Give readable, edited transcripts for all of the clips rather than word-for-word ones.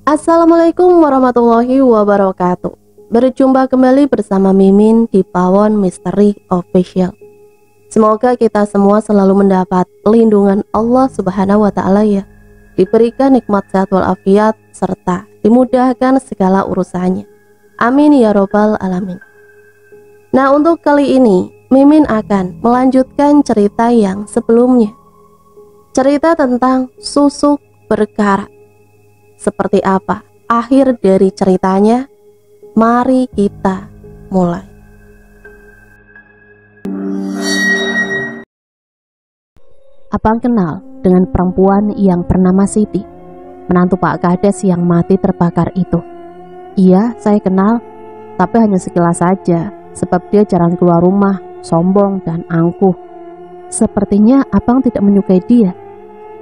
Assalamualaikum warahmatullahi wabarakatuh. Berjumpa kembali bersama Mimin di Pawon Misteri Official. Semoga kita semua selalu mendapat pelindungan Allah Subhanahu wa Ta'ala ya, diberikan nikmat sehat walafiat serta dimudahkan segala urusannya. Amin ya robbal alamin. Nah, untuk kali ini Mimin akan melanjutkan cerita yang sebelumnya. Cerita tentang susuk berkarat. Seperti apa akhir dari ceritanya? Mari kita mulai. Abang kenal dengan perempuan yang bernama Siti, menantu Pak Kades yang mati terbakar itu. Iya, saya kenal, tapi hanya sekilas saja, sebab dia jarang keluar rumah, sombong dan angkuh. Sepertinya abang tidak menyukai dia.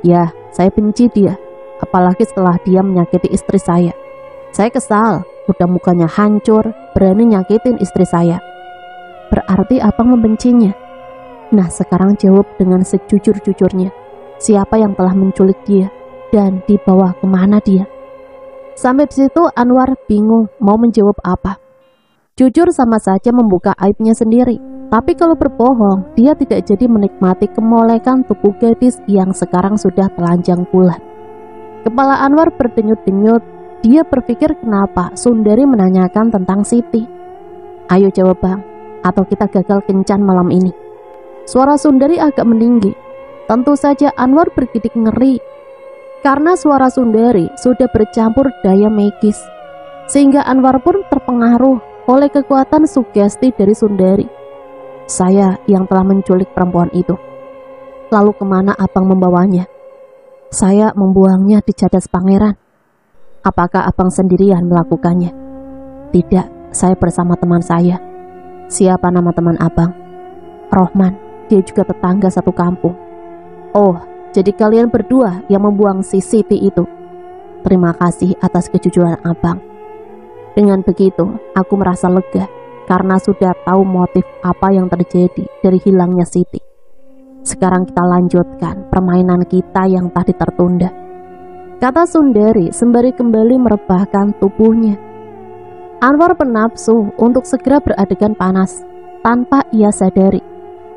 Ya, saya benci dia. Apalagi setelah dia menyakiti istri saya. Saya kesal, udah mukanya hancur, berani nyakitin istri saya. Berarti abang membencinya. Nah, sekarang jawab dengan sejujur-jujurnya. Siapa yang telah menculik dia dan dibawa kemana dia? Sampai di situ Anwar bingung mau menjawab apa. Jujur sama saja membuka aibnya sendiri. Tapi kalau berbohong, dia tidak jadi menikmati kemolekan tubuh gadis yang sekarang sudah telanjang bulat. Kepala Anwar berdenyut-denyut. Dia berpikir kenapa Sundari menanyakan tentang Siti. Ayo jawab bang, atau kita gagal kencan malam ini. Suara Sundari agak meninggi. Tentu saja Anwar bergidik ngeri, karena suara Sundari sudah bercampur daya magis, sehingga Anwar pun terpengaruh oleh kekuatan sugesti dari Sundari. Saya yang telah menculik perempuan itu. Lalu kemana abang membawanya? Saya membuangnya di cadas pangeran. Apakah abang sendirian melakukannya? Tidak, saya bersama teman saya. Siapa nama teman abang? Rohman, dia juga tetangga satu kampung. Oh, jadi kalian berdua yang membuang si Siti itu. Terima kasih atas kejujuran abang. Dengan begitu, aku merasa lega karena sudah tahu motif apa yang terjadi dari hilangnya Siti. Sekarang kita lanjutkan permainan kita yang tadi tertunda, kata Sundari sembari kembali merebahkan tubuhnya. Anwar bernafsu untuk segera beradegan panas, tanpa ia sadari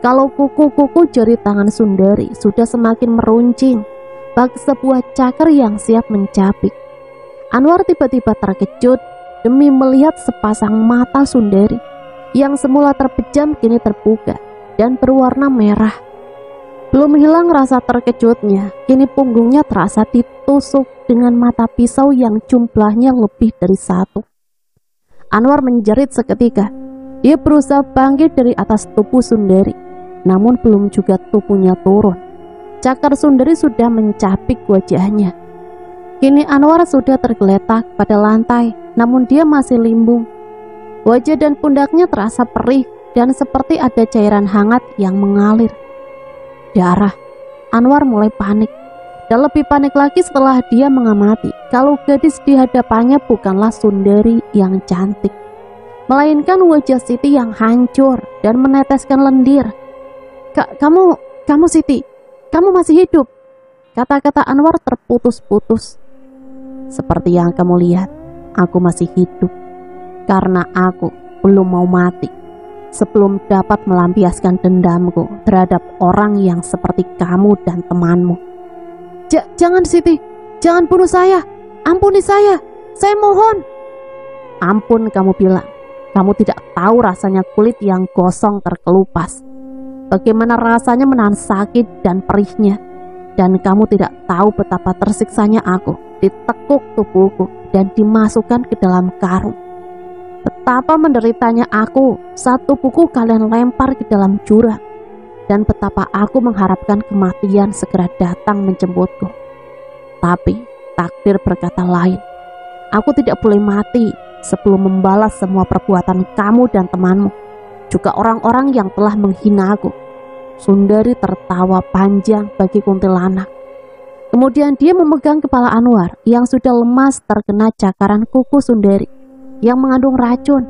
kalau kuku-kuku jari tangan Sundari sudah semakin meruncing bagi sebuah cakar yang siap mencapik. Anwar tiba-tiba terkejut demi melihat sepasang mata Sundari yang semula terpejam kini terbuka dan berwarna merah. Belum hilang rasa terkejutnya, kini punggungnya terasa ditusuk dengan mata pisau yang jumlahnya lebih dari satu. Anwar menjerit seketika. Dia berusaha bangkit dari atas tubuh Sundari, namun belum juga tubuhnya turun. Cakar Sundari sudah mencapik wajahnya. Kini Anwar sudah tergeletak pada lantai, namun dia masih limbung. Wajah dan pundaknya terasa perih dan seperti ada cairan hangat yang mengalir. Darah. Anwar mulai panik, dan lebih panik lagi setelah dia mengamati kalau gadis di hadapannya bukanlah Sundari yang cantik, melainkan wajah Siti yang hancur dan meneteskan lendir. Kamu Siti, kamu masih hidup. Kata-kata Anwar terputus-putus. Seperti yang kamu lihat, aku masih hidup karena aku belum mau mati sebelum dapat melampiaskan dendamku terhadap orang yang seperti kamu dan temanmu. Jangan Siti, jangan bunuh saya, ampuni saya mohon. Ampun kamu bilang, kamu tidak tahu rasanya kulit yang gosong terkelupas, bagaimana rasanya menahan sakit dan perihnya, dan kamu tidak tahu betapa tersiksanya aku ditekuk tubuhku dan dimasukkan ke dalam karung. Betapa menderitanya aku saat tubuhku kalian lempar ke dalam jurang, dan betapa aku mengharapkan kematian segera datang menjemputku. Tapi takdir berkata lain. Aku tidak boleh mati sebelum membalas semua perbuatan kamu dan temanmu, juga orang-orang yang telah menghina aku. Sundari tertawa panjang bagi kuntilanak. Kemudian dia memegang kepala Anwar yang sudah lemas terkena cakaran kuku Sundari yang mengandung racun.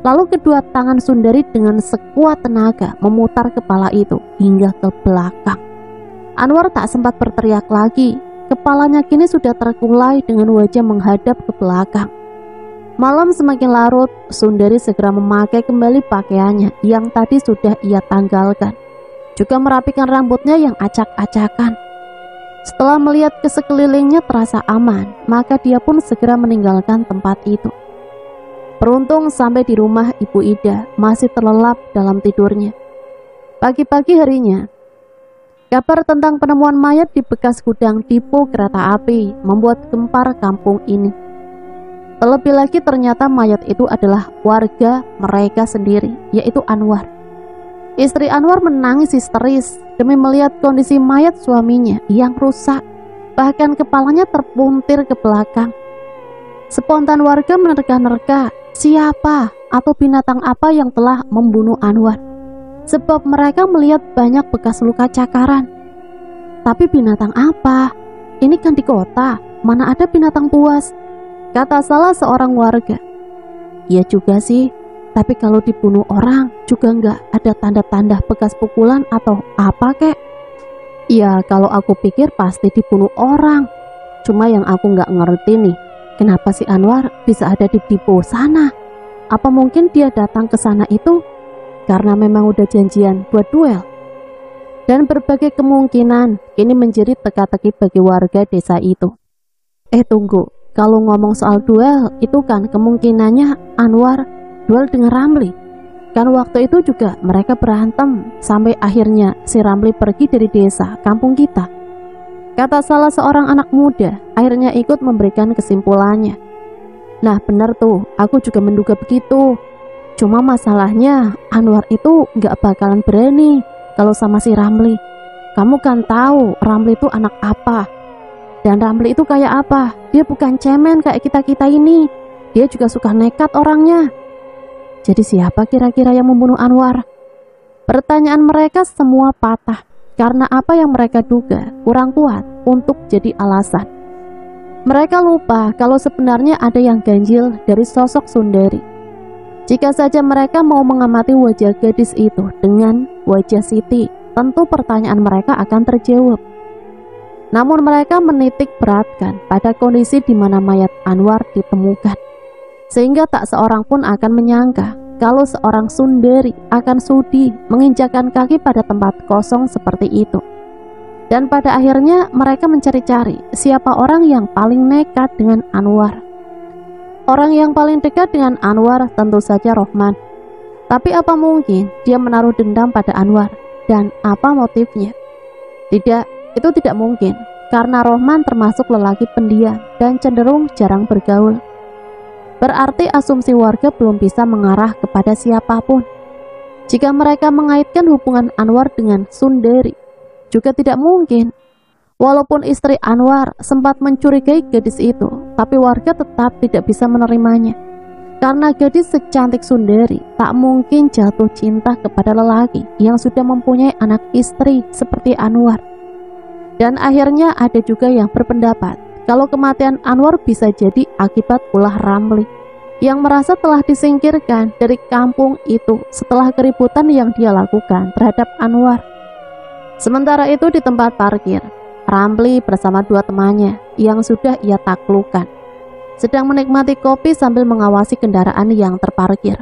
Lalu kedua tangan Sundari dengan sekuat tenaga memutar kepala itu hingga ke belakang. Anwar tak sempat berteriak lagi Kepalanya kini sudah terkulai dengan wajah menghadap ke belakang. Malam semakin larut, Sundari segera memakai kembali pakaiannya yang tadi sudah ia tanggalkan. Juga merapikan rambutnya yang acak-acakan. Setelah melihat ke sekelilingnya terasa aman, maka dia pun segera meninggalkan tempat itu. Beruntung sampai di rumah Ibu Ida masih terlelap dalam tidurnya. Pagi-pagi harinya, kabar tentang penemuan mayat di bekas gudang depo kereta api membuat gempar kampung ini. Terlebih lagi ternyata mayat itu adalah warga mereka sendiri, yaitu Anwar. Istri Anwar menangis histeris demi melihat kondisi mayat suaminya yang rusak, bahkan kepalanya terpuntir ke belakang. Spontan warga menerka-nerka siapa atau binatang apa yang telah membunuh Anwar, sebab mereka melihat banyak bekas luka cakaran. Tapi binatang apa? Ini kan di kota, mana ada binatang buas? Kata salah seorang warga. Iya juga sih, tapi kalau dibunuh orang juga nggak ada tanda-tanda bekas pukulan atau apa kek? Ya kalau aku pikir pasti dibunuh orang. Cuma yang aku nggak ngerti nih, kenapa si Anwar bisa ada di depo sana? Apa mungkin dia datang ke sana itu karena memang udah janjian buat duel? Dan berbagai kemungkinan kini menjadi teka-teki bagi warga desa itu. Tunggu. Kalau ngomong soal duel, itu kan kemungkinannya Anwar duel dengan Ramli. Kan waktu itu juga mereka berantem, sampai akhirnya si Ramli pergi dari desa, kampung kita. Kata salah seorang anak muda, akhirnya ikut memberikan kesimpulannya. Nah benar tuh, aku juga menduga begitu. Cuma masalahnya, Anwar itu gak bakalan berani kalau sama si Ramli. Kamu kan tahu Ramli itu anak apa. Dan Ramli itu kayak apa? Dia bukan cemen kayak kita-kita ini. Dia juga suka nekat orangnya. Jadi siapa kira-kira yang membunuh Anwar? Pertanyaan mereka semua patah karena apa yang mereka duga kurang kuat untuk jadi alasan. Mereka lupa kalau sebenarnya ada yang ganjil dari sosok Sundari. Jika saja mereka mau mengamati wajah gadis itu dengan wajah Siti, tentu pertanyaan mereka akan terjawab. Namun mereka menitik beratkan pada kondisi di mana mayat Anwar ditemukan, sehingga tak seorang pun akan menyangka kalau seorang Sundari akan sudi menginjakkan kaki pada tempat kosong seperti itu. Dan pada akhirnya mereka mencari-cari siapa orang yang paling nekat dengan Anwar. Orang yang paling dekat dengan Anwar tentu saja Rohman. Tapi apa mungkin dia menaruh dendam pada Anwar? Dan apa motifnya? Tidak. Itu tidak mungkin, karena Rohman termasuk lelaki pendiam dan cenderung jarang bergaul. Berarti asumsi warga belum bisa mengarah kepada siapapun. Jika mereka mengaitkan hubungan Anwar dengan Sundari, juga tidak mungkin. Walaupun istri Anwar sempat mencurigai gadis itu, tapi warga tetap tidak bisa menerimanya. Karena gadis secantik Sundari tak mungkin jatuh cinta kepada lelaki yang sudah mempunyai anak istri seperti Anwar. Dan akhirnya ada juga yang berpendapat kalau kematian Anwar bisa jadi akibat ulah Ramli yang merasa telah disingkirkan dari kampung itu setelah keributan yang dia lakukan terhadap Anwar. Sementara itu di tempat parkir, Ramli bersama dua temannya yang sudah ia taklukkan sedang menikmati kopi sambil mengawasi kendaraan yang terparkir.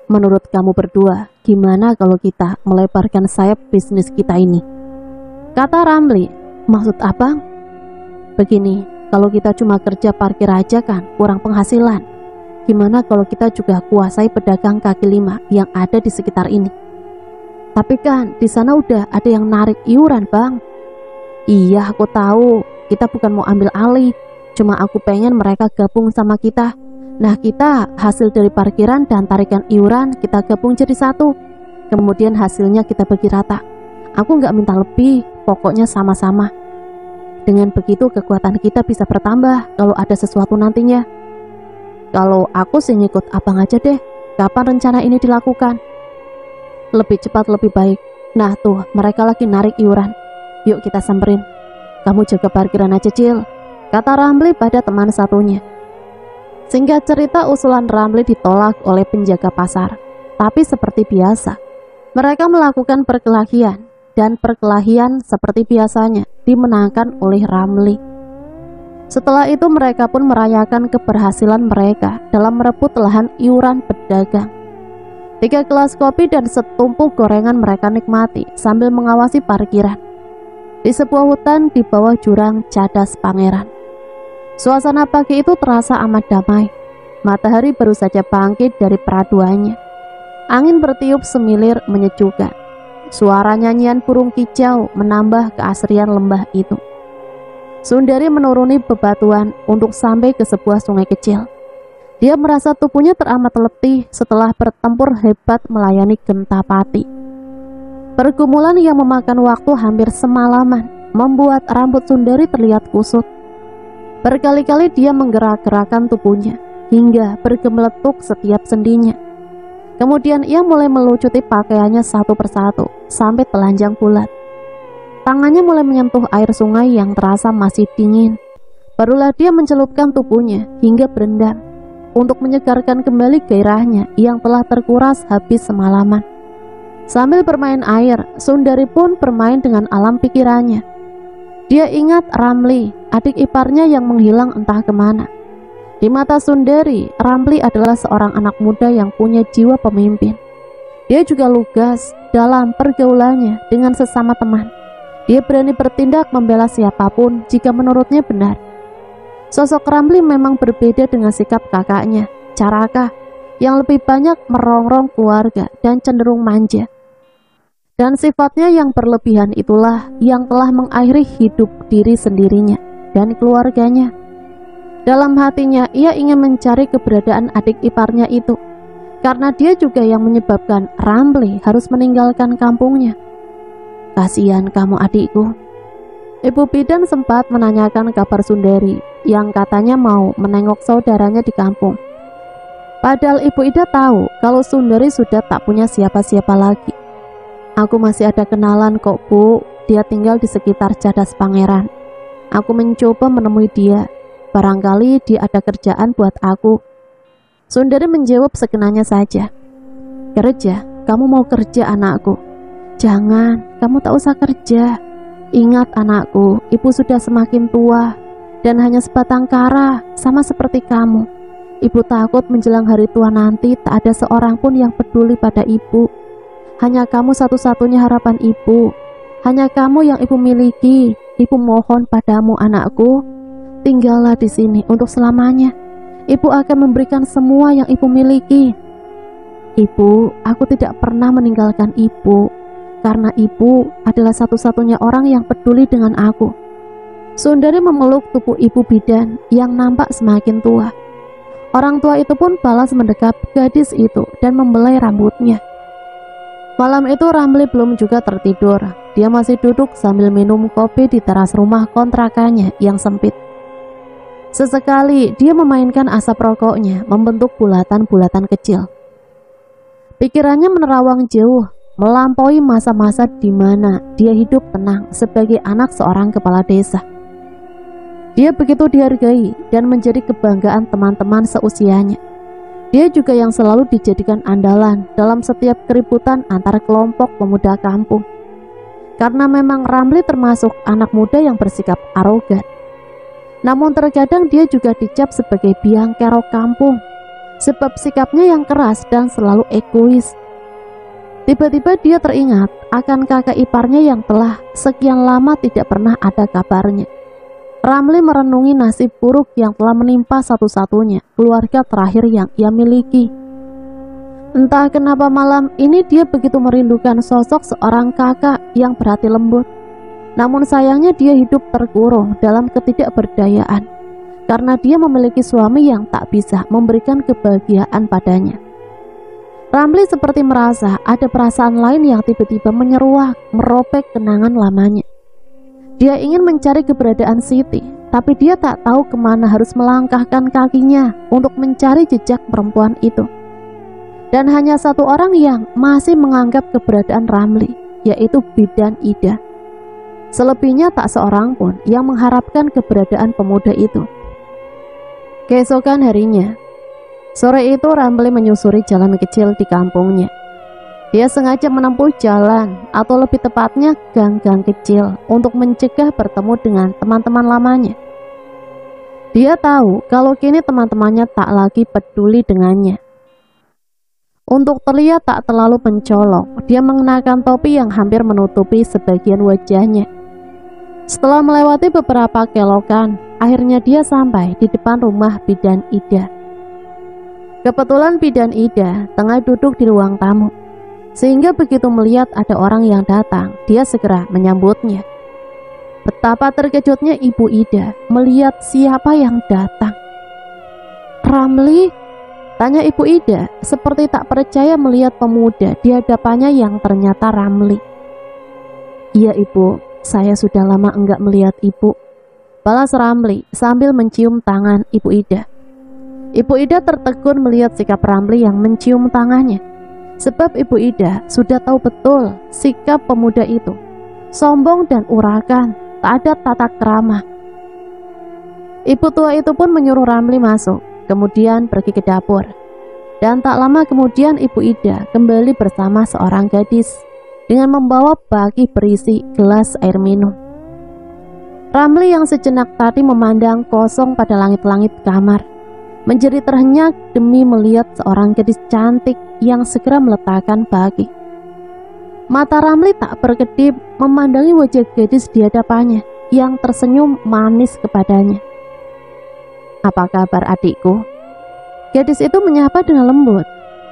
Menurut kamu berdua, gimana kalau kita melebarkan sayap bisnis kita ini? Kata Ramli. Maksud abang? Begini, kalau kita cuma kerja parkir aja kan kurang penghasilan. Gimana kalau kita juga kuasai pedagang kaki lima yang ada di sekitar ini? Tapi kan di sana udah ada yang narik iuran bang. Iya aku tahu, kita bukan mau ambil alih. Cuma aku pengen mereka gabung sama kita. Nah kita hasil dari parkiran dan tarikan iuran kita gabung jadi satu. Kemudian hasilnya kita bagi rata. Aku nggak minta lebih, pokoknya sama-sama. Dengan begitu kekuatan kita bisa bertambah kalau ada sesuatu nantinya. Kalau aku sih ngikut abang aja deh. Kapan rencana ini dilakukan? Lebih cepat lebih baik. Nah tuh mereka lagi narik iuran. Yuk kita samperin. Kamu jaga parkiran aja Cil, kata Ramli pada teman satunya. Singkat cerita usulan Ramli ditolak oleh penjaga pasar. Tapi seperti biasa mereka melakukan perkelahian. Dan perkelahian seperti biasanya dimenangkan oleh Ramli. Setelah itu mereka pun merayakan keberhasilan mereka dalam merebut lahan iuran pedagang. 3 gelas kopi dan setumpuk gorengan mereka nikmati sambil mengawasi parkiran di sebuah hutan di bawah jurang Cadas Pangeran. Suasana pagi itu terasa amat damai. Matahari baru saja bangkit dari peraduannya. Angin bertiup semilir menyejukkan. Suara nyanyian burung kicau menambah keasrian lembah itu. Sundari menuruni bebatuan untuk sampai ke sebuah sungai kecil. Dia merasa tubuhnya teramat letih setelah bertempur hebat melayani Gentapati. Pergumulan yang memakan waktu hampir semalaman membuat rambut Sundari terlihat kusut. Berkali-kali dia menggerak-gerakkan tubuhnya hingga bergemeletuk setiap sendinya. Kemudian ia mulai melucuti pakaiannya satu persatu sampai telanjang bulat. Tangannya mulai menyentuh air sungai yang terasa masih dingin. Barulah dia mencelupkan tubuhnya hingga berendam untuk menyegarkan kembali gairahnya yang telah terkuras habis semalaman. Sambil bermain air, Sundari pun bermain dengan alam pikirannya. Dia ingat Ramli, adik iparnya yang menghilang entah kemana. Di mata Sundari, Ramli adalah seorang anak muda yang punya jiwa pemimpin. Dia juga lugas dalam pergaulannya dengan sesama teman. Dia berani bertindak membela siapapun jika menurutnya benar. Sosok Ramli memang berbeda dengan sikap kakaknya, Caraka, yang lebih banyak merongrong keluarga dan cenderung manja. Dan sifatnya yang berlebihan itulah yang telah mengakhiri hidup diri sendirinya dan keluarganya. Dalam hatinya ia ingin mencari keberadaan adik iparnya itu, karena dia juga yang menyebabkan Ramli harus meninggalkan kampungnya. Kasihan kamu adikku. Ibu bidan sempat menanyakan kabar Sundari yang katanya mau menengok saudaranya di kampung. Padahal Ibu Ida tahu kalau Sundari sudah tak punya siapa-siapa lagi. Aku masih ada kenalan kok Bu, dia tinggal di sekitar Cadas Pangeran. Aku mencoba menemui dia. Barangkali dia ada kerjaan buat aku. Sundari menjawab sekenanya saja. Kerja? Kamu mau kerja anakku? Jangan, kamu tak usah kerja. Ingat anakku, ibu sudah semakin tua dan hanya sebatang kara, sama seperti kamu. Ibu takut menjelang hari tua nanti tak ada seorang pun yang peduli pada ibu. Hanya kamu satu-satunya harapan ibu. Hanya kamu yang ibu miliki. Ibu mohon padamu anakku, tinggallah di sini untuk selamanya. Ibu akan memberikan semua yang ibu miliki. Ibu, aku tidak pernah meninggalkan ibu, karena ibu adalah satu-satunya orang yang peduli dengan aku. Sundari memeluk tubuh ibu bidan yang nampak semakin tua. Orang tua itu pun balas mendekap gadis itu dan membelai rambutnya. Malam itu Ramli belum juga tertidur. Dia masih duduk sambil minum kopi di teras rumah kontrakannya yang sempit. Sesekali dia memainkan asap rokoknya membentuk bulatan-bulatan kecil. Pikirannya menerawang jauh, melampaui masa-masa di mana dia hidup tenang sebagai anak seorang kepala desa. Dia begitu dihargai dan menjadi kebanggaan teman-teman seusianya. Dia juga yang selalu dijadikan andalan dalam setiap keributan antar kelompok pemuda kampung. Karena memang Ramli termasuk anak muda yang bersikap arogan. Namun terkadang dia juga dicap sebagai biang kerok kampung, sebab sikapnya yang keras dan selalu egois. Tiba-tiba dia teringat akan kakak iparnya yang telah sekian lama tidak pernah ada kabarnya. Ramli merenungi nasib buruk yang telah menimpa satu-satunya keluarga terakhir yang ia miliki. Entah kenapa malam ini dia begitu merindukan sosok seorang kakak yang berhati lembut. Namun sayangnya dia hidup terkurung dalam ketidakberdayaan, karena dia memiliki suami yang tak bisa memberikan kebahagiaan padanya. Ramli seperti merasa ada perasaan lain yang tiba-tiba menyeruak, merobek kenangan lamanya. Dia ingin mencari keberadaan Siti, tapi dia tak tahu kemana harus melangkahkan kakinya untuk mencari jejak perempuan itu. Dan hanya satu orang yang masih menganggap keberadaan Ramli, yaitu Bidan Ida. Selebihnya tak seorang pun yang mengharapkan keberadaan pemuda itu. Keesokan harinya, sore itu Ramli menyusuri jalan kecil di kampungnya. Dia sengaja menempuh jalan, atau lebih tepatnya gang-gang kecil, untuk mencegah bertemu dengan teman-teman lamanya. Dia tahu kalau kini teman-temannya tak lagi peduli dengannya. Untuk terlihat tak terlalu mencolok, dia mengenakan topi yang hampir menutupi sebagian wajahnya. Setelah melewati beberapa kelokan, akhirnya dia sampai di depan rumah Bidan Ida. Kebetulan Bidan Ida tengah duduk di ruang tamu, sehingga begitu melihat ada orang yang datang, dia segera menyambutnya. Betapa terkejutnya Ibu Ida melihat siapa yang datang. "Ramli?" tanya Ibu Ida, seperti tak percaya melihat pemuda di hadapannya yang ternyata Ramli. "Iya Ibu, saya sudah lama enggak melihat Ibu," balas Ramli sambil mencium tangan Ibu Ida. Ibu Ida tertegun melihat sikap Ramli yang mencium tangannya, sebab Ibu Ida sudah tahu betul sikap pemuda itu. Sombong dan urakan, tak ada tata krama. Ibu tua itu pun menyuruh Ramli masuk, kemudian pergi ke dapur. Dan tak lama kemudian Ibu Ida kembali bersama seorang gadis dengan membawa baki berisi gelas air minum. Ramli yang sejenak tadi memandang kosong pada langit-langit kamar, menjadi terhenyak demi melihat seorang gadis cantik yang segera meletakkan baki. Mata Ramli tak berkedip memandangi wajah gadis di hadapannya yang tersenyum manis kepadanya. "Apa kabar adikku?" Gadis itu menyapa dengan lembut.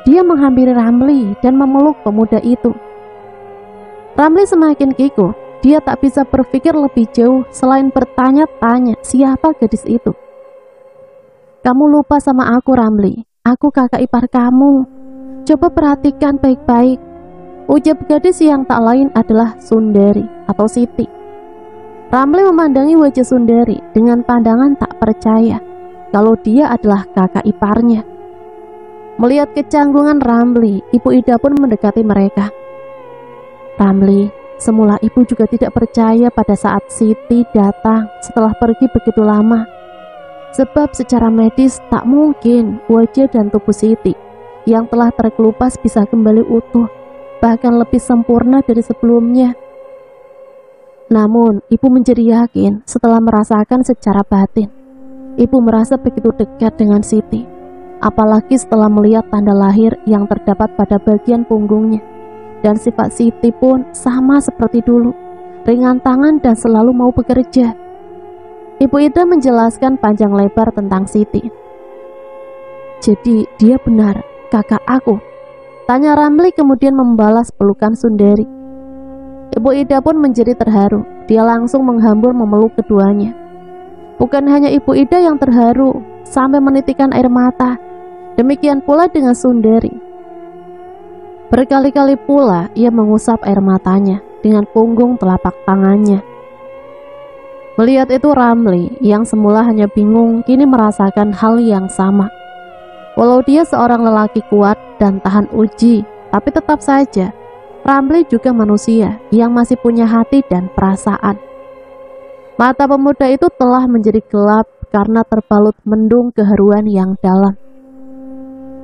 Dia menghampiri Ramli dan memeluk pemuda itu. Ramli semakin kikuh. Dia tak bisa berpikir lebih jauh selain bertanya-tanya siapa gadis itu. "Kamu lupa sama aku, Ramli. Aku kakak ipar kamu. Coba perhatikan baik-baik," ucap gadis yang tak lain adalah Sundari atau Siti. Ramli memandangi wajah Sundari dengan pandangan tak percaya kalau dia adalah kakak iparnya. Melihat kecanggungan Ramli, Ibu Ida pun mendekati mereka. "Ramli, semula ibu juga tidak percaya pada saat Siti datang setelah pergi begitu lama. Sebab secara medis tak mungkin wajah dan tubuh Siti yang telah terkelupas bisa kembali utuh, bahkan lebih sempurna dari sebelumnya. Namun ibu menjadi yakin setelah merasakan secara batin. Ibu merasa begitu dekat dengan Siti, apalagi setelah melihat tanda lahir yang terdapat pada bagian punggungnya. Dan sifat Siti pun sama seperti dulu, ringan tangan dan selalu mau bekerja." Ibu Ida menjelaskan panjang lebar tentang Siti. "Jadi dia benar kakak aku?" tanya Ramli kemudian membalas pelukan Sundari. Ibu Ida pun menjadi terharu. Dia langsung menghambur memeluk keduanya. Bukan hanya Ibu Ida yang terharu sampai menitikkan air mata, demikian pula dengan Sundari. Berkali-kali pula ia mengusap air matanya dengan punggung telapak tangannya. Melihat itu Ramli yang semula hanya bingung kini merasakan hal yang sama. Walau dia seorang lelaki kuat dan tahan uji, tapi tetap saja Ramli juga manusia yang masih punya hati dan perasaan. Mata pemuda itu telah menjadi gelap karena terbalut mendung keharuan yang dalam.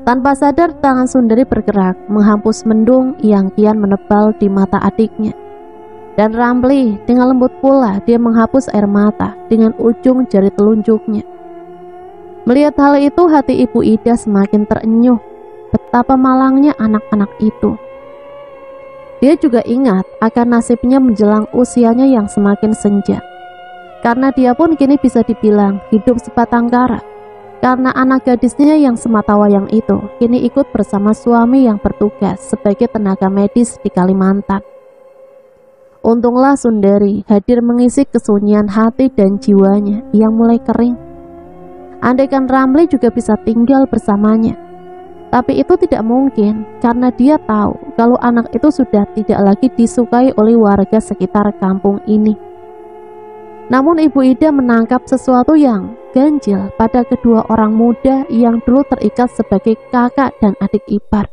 Tanpa sadar tangan Sundari bergerak menghapus mendung yang kian menebal di mata adiknya. Dan Ramli dengan lembut pula dia menghapus air mata dengan ujung jari telunjuknya. Melihat hal itu hati Ibu Ida semakin terenyuh. Betapa malangnya anak-anak itu. Dia juga ingat akan nasibnya menjelang usianya yang semakin senja. Karena dia pun kini bisa dibilang hidup sebatang kara. Karena anak gadisnya yang sematawayang itu kini ikut bersama suami yang bertugas sebagai tenaga medis di Kalimantan. Untunglah Sundari hadir mengisi kesunyian hati dan jiwanya yang mulai kering. Andaikan Ramli juga bisa tinggal bersamanya, tapi itu tidak mungkin karena dia tahu kalau anak itu sudah tidak lagi disukai oleh warga sekitar kampung ini. Namun Ibu Ida menangkap sesuatu yang ganjil pada kedua orang muda yang dulu terikat sebagai kakak dan adik ipar.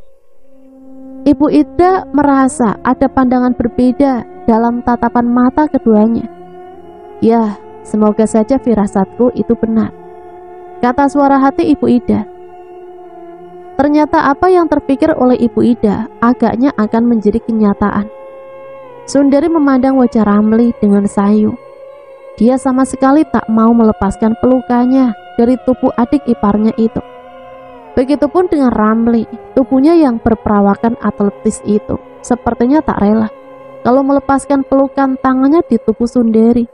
Ibu Ida merasa ada pandangan berbeda dalam tatapan mata keduanya. "Ya, semoga saja firasatku itu benar," kata suara hati Ibu Ida. Ternyata apa yang terpikir oleh Ibu Ida agaknya akan menjadi kenyataan. Sundari memandang wajah Ramli dengan sayu. Dia sama sekali tak mau melepaskan pelukannya dari tubuh adik iparnya itu. Begitupun dengan Ramli, tubuhnya yang berperawakan atletis itu sepertinya tak rela kalau melepaskan pelukan tangannya di tubuh Sundari.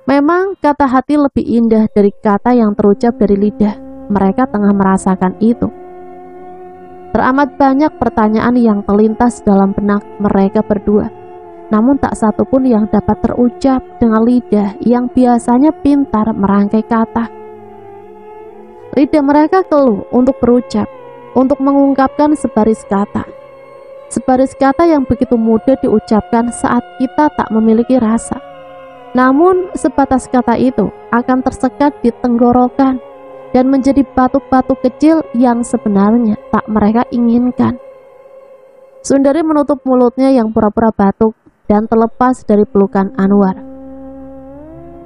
Memang kata hati lebih indah dari kata yang terucap dari lidah. Mereka tengah merasakan itu. Teramat banyak pertanyaan yang terlintas dalam benak mereka berdua. Namun tak satu pun yang dapat terucap dengan lidah yang biasanya pintar merangkai kata. Lidah mereka keluh untuk berucap, untuk mengungkapkan sebaris kata. Sebaris kata yang begitu mudah diucapkan saat kita tak memiliki rasa. Namun sebatas kata itu akan tersekat di tenggorokan dan menjadi batu-batu kecil yang sebenarnya tak mereka inginkan. Sundari menutup mulutnya yang pura-pura batuk dan terlepas dari pelukan Anwar.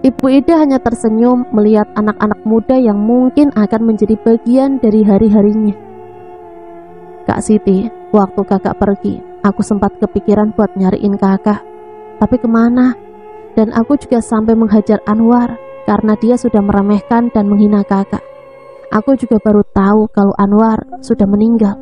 Ibu Ida hanya tersenyum melihat anak-anak muda yang mungkin akan menjadi bagian dari hari-harinya. Kak Siti, waktu kakak pergi, aku sempat kepikiran buat nyariin kakak. Tapi kemana? Dan aku juga sampai menghajar Anwar karena dia sudah meremehkan dan menghina kakak. Aku juga baru tahu kalau Anwar sudah meninggal.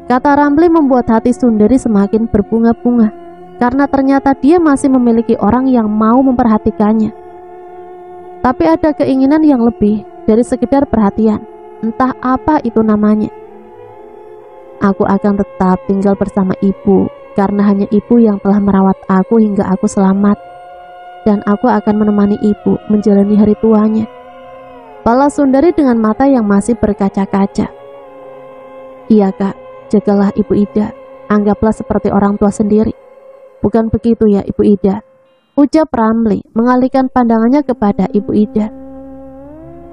Kata Ramli membuat hati Sundari semakin berbunga-bunga karena ternyata dia masih memiliki orang yang mau memperhatikannya. Tapi ada keinginan yang lebih dari sekedar perhatian, entah apa itu namanya. Aku akan tetap tinggal bersama ibu karena hanya ibu yang telah merawat aku hingga aku selamat. Dan aku akan menemani ibu menjalani hari tuanya. Balas Sundari dengan mata yang masih berkaca-kaca. Iya kak, jagalah Ibu Ida, anggaplah seperti orang tua sendiri. Bukan begitu ya Ibu Ida, ucap Ramli mengalihkan pandangannya kepada Ibu Ida.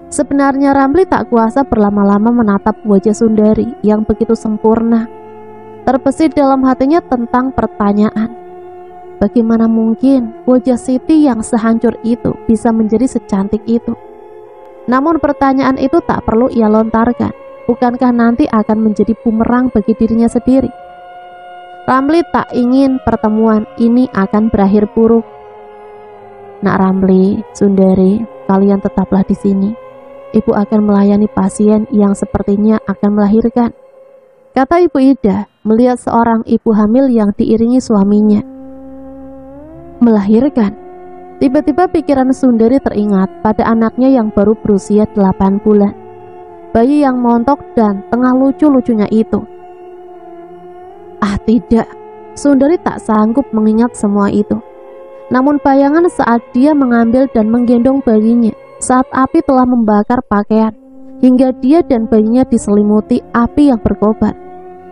Sebenarnya Ramli tak kuasa berlama-lama menatap wajah Sundari yang begitu sempurna. Terbesit dalam hatinya tentang pertanyaan. Bagaimana mungkin wajah Siti yang sehancur itu bisa menjadi secantik itu? Namun pertanyaan itu tak perlu ia lontarkan. Bukankah nanti akan menjadi bumerang bagi dirinya sendiri? Ramli tak ingin pertemuan ini akan berakhir buruk. Nak Ramli, Sundari, kalian tetaplah di sini. Ibu akan melayani pasien yang sepertinya akan melahirkan. Kata Ibu Ida melihat seorang ibu hamil yang diiringi suaminya. Melahirkan? Tiba-tiba pikiran Sundari teringat pada anaknya yang baru berusia 8 bulan. Bayi yang montok dan tengah lucu-lucunya itu. Ah tidak, Sundari tak sanggup mengingat semua itu. Namun bayangan saat dia mengambil dan menggendong bayinya saat api telah membakar pakaian hingga dia dan bayinya diselimuti api yang berkobar.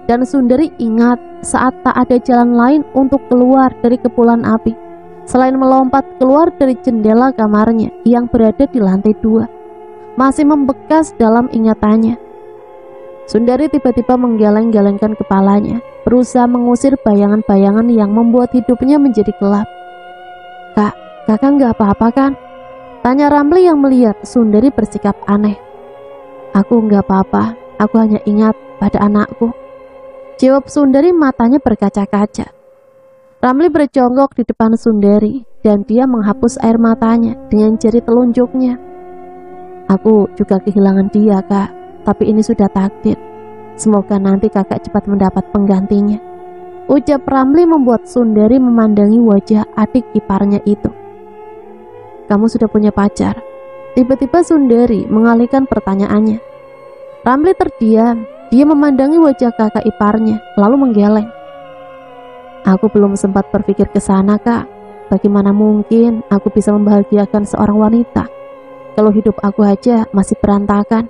Dan Sundari ingat saat tak ada jalan lain untuk keluar dari kepulan api selain melompat keluar dari jendela kamarnya yang berada di lantai 2, masih membekas dalam ingatannya. Sundari tiba-tiba menggeleng-gelengkan kepalanya, berusaha mengusir bayangan-bayangan yang membuat hidupnya menjadi gelap. Kak, kakak nggak apa-apa kan? Tanya Ramli yang melihat Sundari bersikap aneh. Aku nggak apa-apa, aku hanya ingat pada anakku. Jawab Sundari matanya berkaca-kaca. Ramli berjongkok di depan Sundari dan dia menghapus air matanya dengan jari telunjuknya. Aku juga kehilangan dia kak, tapi ini sudah takdir. Semoga nanti kakak cepat mendapat penggantinya. Ucap Ramli membuat Sundari memandangi wajah adik iparnya itu. Kamu sudah punya pacar? Tiba-tiba Sundari mengalihkan pertanyaannya. Ramli terdiam, dia memandangi wajah kakak iparnya lalu menggeleng. Aku belum sempat berpikir ke sana kak. Bagaimana mungkin aku bisa membahagiakan seorang wanita kalau hidup aku aja masih berantakan?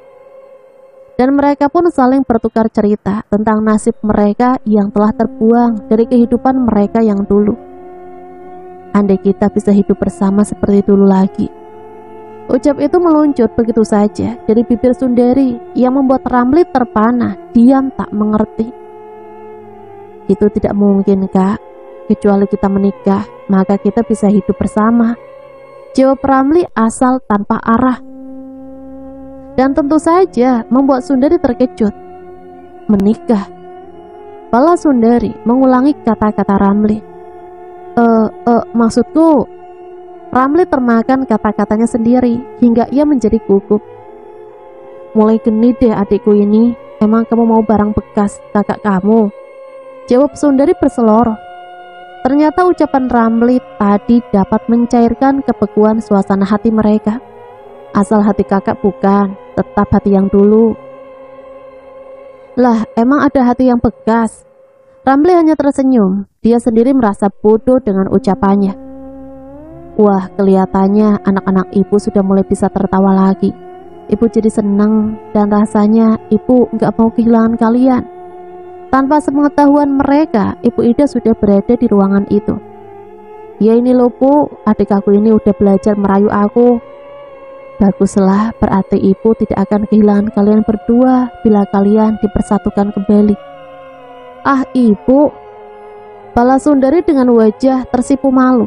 Dan mereka pun saling bertukar cerita tentang nasib mereka yang telah terbuang dari kehidupan mereka yang dulu. Andai kita bisa hidup bersama seperti dulu lagi. Ucap itu meluncur begitu saja dari bibir Sundari yang membuat Ramli terpana, diam tak mengerti. Itu tidak mungkin kak, kecuali kita menikah, maka kita bisa hidup bersama. Jawab Ramli asal tanpa arah. dan tentu saja membuat Sundari terkejut. Menikah? Balas Sundari mengulangi kata-kata Ramli. Maksudku. Ramli termakan kata-katanya sendiri hingga ia menjadi gugup. Mulai genit deh adikku ini, emang kamu mau barang bekas kakak kamu? Jawab Sundari berseloroh. Ternyata ucapan Ramli tadi dapat mencairkan kebekuan suasana hati mereka. Asal hati kakak bukan, tetap hati yang dulu. Lah, emang ada hati yang bekas? Ramli hanya tersenyum. Dia sendiri merasa bodoh dengan ucapannya. Wah, kelihatannya anak-anak ibu sudah mulai bisa tertawa lagi. Ibu jadi senang dan rasanya ibu nggak mau kehilangan kalian. Tanpa sepengetahuan mereka, Ibu Ida sudah berada di ruangan itu. Ya ini loh Bu, adik aku ini udah belajar merayu aku. Baguslah, berarti ibu tidak akan kehilangan kalian berdua bila kalian dipersatukan kembali. Ah ibu, balas Sundari dengan wajah tersipu malu.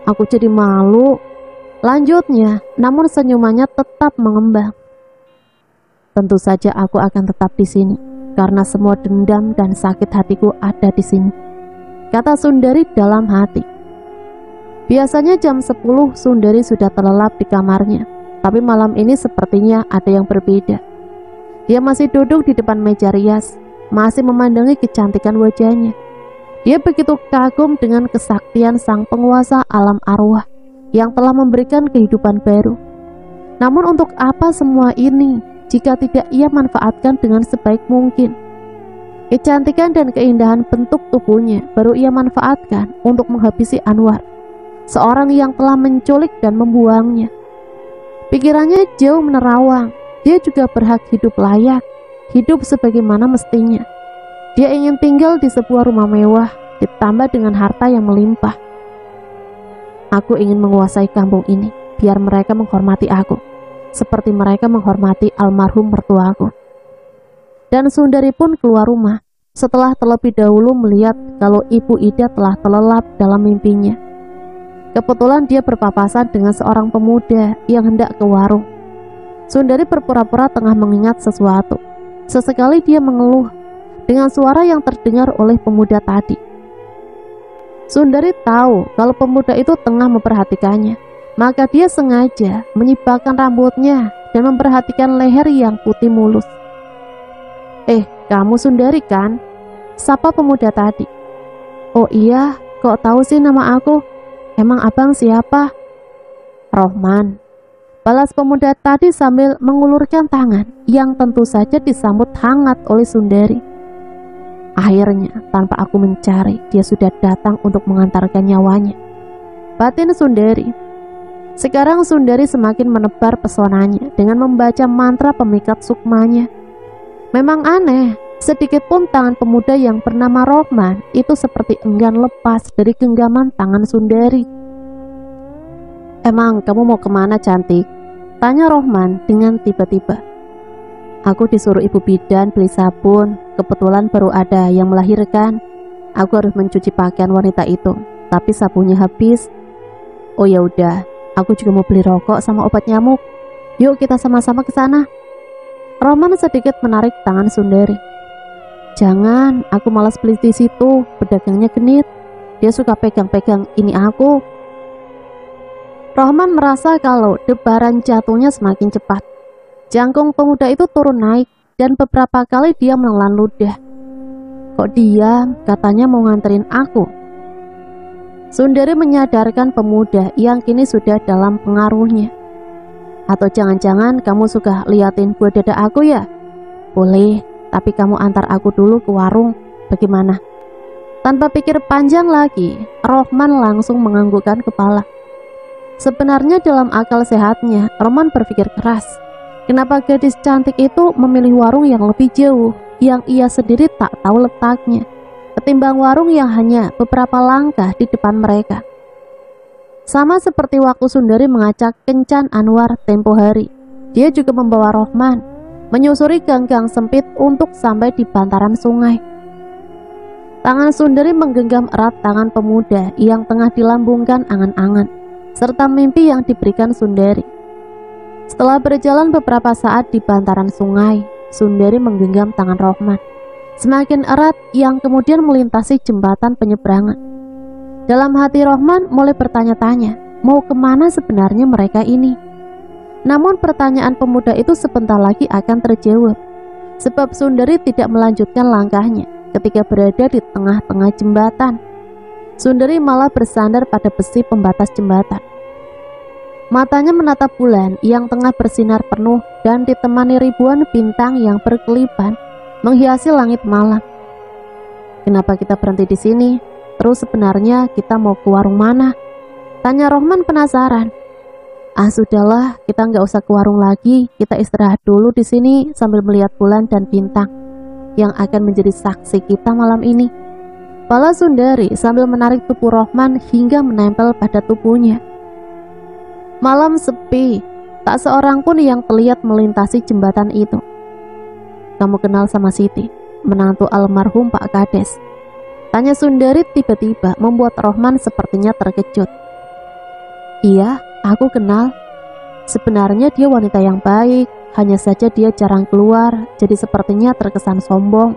Aku jadi malu, lanjutnya, namun senyumannya tetap mengembang. Tentu saja aku akan tetap di sini, karena semua dendam dan sakit hatiku ada di sini, kata Sundari dalam hati. Biasanya jam 10 Sundari sudah terlelap di kamarnya, tapi malam ini sepertinya ada yang berbeda. Dia masih duduk di depan meja rias, masih memandangi kecantikan wajahnya. Dia begitu kagum dengan kesaktian sang penguasa alam arwah yang telah memberikan kehidupan baru. Namun untuk apa semua ini jika tidak ia manfaatkan dengan sebaik mungkin? Kecantikan dan keindahan bentuk tubuhnya baru ia manfaatkan untuk menghabisi Anwar, seorang yang telah menculik dan membuangnya. Pikirannya jauh menerawang. Dia juga berhak hidup layak, hidup sebagaimana mestinya. Dia ingin tinggal di sebuah rumah mewah, ditambah dengan harta yang melimpah. Aku ingin menguasai kampung ini, biar mereka menghormati aku, seperti mereka menghormati almarhum mertuaku. Dan Sundari pun keluar rumah, setelah terlebih dahulu melihat kalau Ibu Ida telah terlelap dalam mimpinya. Kebetulan dia berpapasan dengan seorang pemuda yang hendak ke warung. Sundari berpura-pura tengah mengingat sesuatu. Sesekali dia mengeluh dengan suara yang terdengar oleh pemuda tadi. Sundari tahu kalau pemuda itu tengah memperhatikannya, maka dia sengaja menyibakkan rambutnya dan memperhatikan leher yang putih mulus. Kamu Sundari kan? Sapa pemuda tadi. Oh iya, kok tahu sih nama aku? Emang abang siapa? Rohman, balas pemuda tadi sambil mengulurkan tangan yang tentu saja disambut hangat oleh Sundari. Akhirnya, tanpa aku mencari, dia sudah datang untuk mengantarkan nyawanya, batin Sundari. Sekarang Sundari semakin menebar pesonanya dengan membaca mantra pemikat sukmanya. Memang aneh, sedikit pun tangan pemuda yang bernama Rohman itu seperti enggan lepas dari genggaman tangan Sundari. Emang kamu mau kemana cantik? Tanya Rohman dengan tiba-tiba. Aku disuruh ibu bidan beli sabun, kebetulan baru ada yang melahirkan. Aku harus mencuci pakaian wanita itu, tapi sabunnya habis. Oh ya udah, aku juga mau beli rokok sama obat nyamuk. Yuk kita sama-sama ke sana. Rohman sedikit menarik tangan Sundari. Jangan, aku malas beli di situ, pedagangnya genit. Dia suka pegang-pegang ini aku. Rohman merasa kalau debaran jatuhnya semakin cepat. Jangkung pemuda itu turun naik dan beberapa kali dia menelan ludah. Kok diam, katanya mau nganterin aku. Sundari menyadarkan pemuda yang kini sudah dalam pengaruhnya. Atau jangan-jangan kamu suka liatin buah dada aku ya? Boleh, tapi kamu antar aku dulu ke warung, bagaimana? Tanpa pikir panjang lagi, Rohman langsung menganggukkan kepala. Sebenarnya dalam akal sehatnya, Rohman berpikir keras. Kenapa gadis cantik itu memilih warung yang lebih jauh, yang ia sendiri tak tahu letaknya, ketimbang warung yang hanya beberapa langkah di depan mereka. Sama seperti waktu Sundari mengajak kencan Anwar tempo hari, dia juga membawa Rohman menyusuri gang-gang sempit untuk sampai di bantaran sungai. Tangan Sundari menggenggam erat tangan pemuda yang tengah dilambungkan angan-angan, serta mimpi yang diberikan Sundari. Setelah berjalan beberapa saat di bantaran sungai, Sundari menggenggam tangan Rohman semakin erat yang kemudian melintasi jembatan penyeberangan. Dalam hati Rohman mulai bertanya-tanya, mau kemana sebenarnya mereka ini? Namun pertanyaan pemuda itu sebentar lagi akan terjawab, sebab Sundari tidak melanjutkan langkahnya ketika berada di tengah-tengah jembatan. Sundari malah bersandar pada besi pembatas jembatan. Matanya menatap bulan yang tengah bersinar penuh dan ditemani ribuan bintang yang berkelipan menghiasi langit malam. Kenapa kita berhenti di sini? Terus sebenarnya kita mau ke warung mana? Tanya Rohman penasaran. Sudahlah, kita nggak usah ke warung lagi. Kita istirahat dulu di sini sambil melihat bulan dan bintang yang akan menjadi saksi kita malam ini. Pala Sundari sambil menarik tubuh Rohman hingga menempel pada tubuhnya. Malam sepi, tak seorang pun yang terlihat melintasi jembatan itu. Kamu kenal sama Siti, menantu almarhum Pak Kades? Tanya Sundari tiba-tiba membuat Rohman sepertinya terkejut. Iya, aku kenal. Sebenarnya dia wanita yang baik, hanya saja dia jarang keluar, jadi sepertinya terkesan sombong.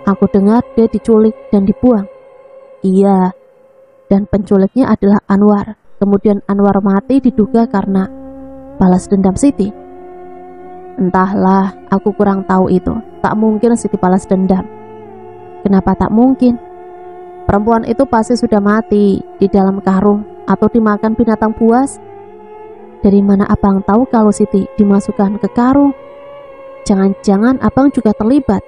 Aku dengar dia diculik dan dibuang. Iya, dan penculiknya adalah Anwar. Kemudian Anwar mati diduga karena balas dendam Siti. Entahlah, aku kurang tahu itu. Tak mungkin Siti balas dendam. Kenapa tak mungkin? Perempuan itu pasti sudah mati di dalam karung atau dimakan binatang buas. Dari mana abang tahu kalau Siti dimasukkan ke karung? Jangan-jangan abang juga terlibat?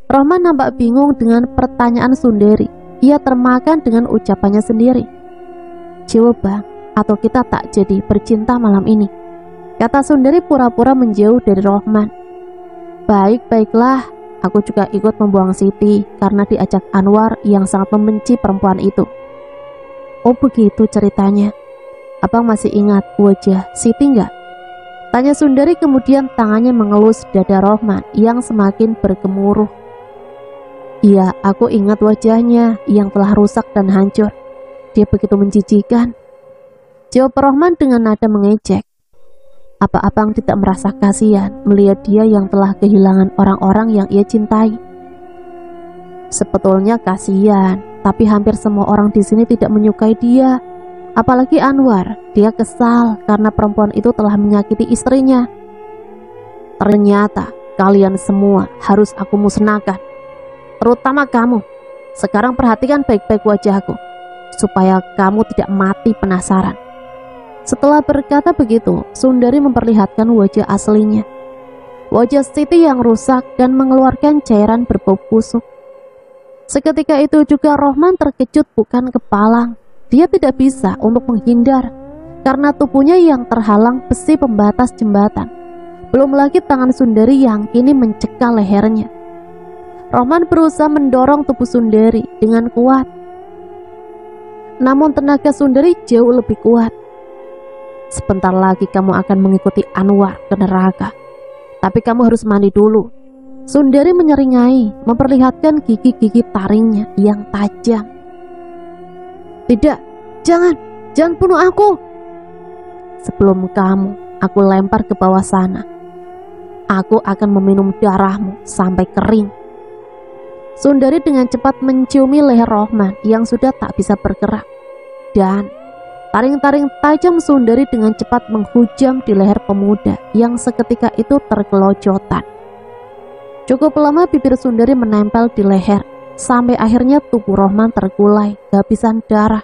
Rohman nampak bingung dengan pertanyaan Sundari. Ia termakan dengan ucapannya sendiri. Jawab bang, atau kita tak jadi bercinta malam ini, kata Sundari pura-pura menjauh dari Rohman. Baiklah, aku juga ikut membuang Siti karena diajak Anwar yang sangat membenci perempuan itu. Oh begitu ceritanya. Abang masih ingat wajah Siti enggak? Tanya Sundari kemudian tangannya mengelus dada Rohman yang semakin bergemuruh. Iya, aku ingat wajahnya yang telah rusak dan hancur. Dia begitu menjijikan. Jawab Rohman dengan nada mengejek. Apa abang tidak merasa kasihan melihat dia yang telah kehilangan orang-orang yang ia cintai? Sebetulnya kasihan, tapi hampir semua orang di sini tidak menyukai dia. Apalagi Anwar, dia kesal karena perempuan itu telah menyakiti istrinya. Ternyata kalian semua harus aku musnahkan, terutama kamu. Sekarang perhatikan baik-baik wajahku, supaya kamu tidak mati penasaran. Setelah berkata begitu, Sundari memperlihatkan wajah aslinya. Wajah Siti yang rusak dan mengeluarkan cairan berbau busuk. Seketika itu juga Rohman terkejut bukan kepalang. Dia tidak bisa untuk menghindar karena tubuhnya yang terhalang besi pembatas jembatan. Belum lagi tangan Sundari yang kini mencekal lehernya. Rohman berusaha mendorong tubuh Sundari dengan kuat. Namun tenaga Sundari jauh lebih kuat. Sebentar lagi kamu akan mengikuti Anwar ke neraka. Tapi kamu harus mandi dulu. Sundari menyeringai, memperlihatkan gigi-gigi taringnya yang tajam. Tidak, jangan bunuh aku. Sebelum kamu, aku lempar ke bawah sana. Aku akan meminum darahmu sampai kering. Sundari dengan cepat menciumi leher Rohman yang sudah tak bisa bergerak. Dan taring-taring tajam Sundari dengan cepat menghujam di leher pemuda yang seketika itu tergelojotan. Cukup lama bibir Sundari menempel di leher, sampai akhirnya tubuh Rohman tergulai kehabisan darah.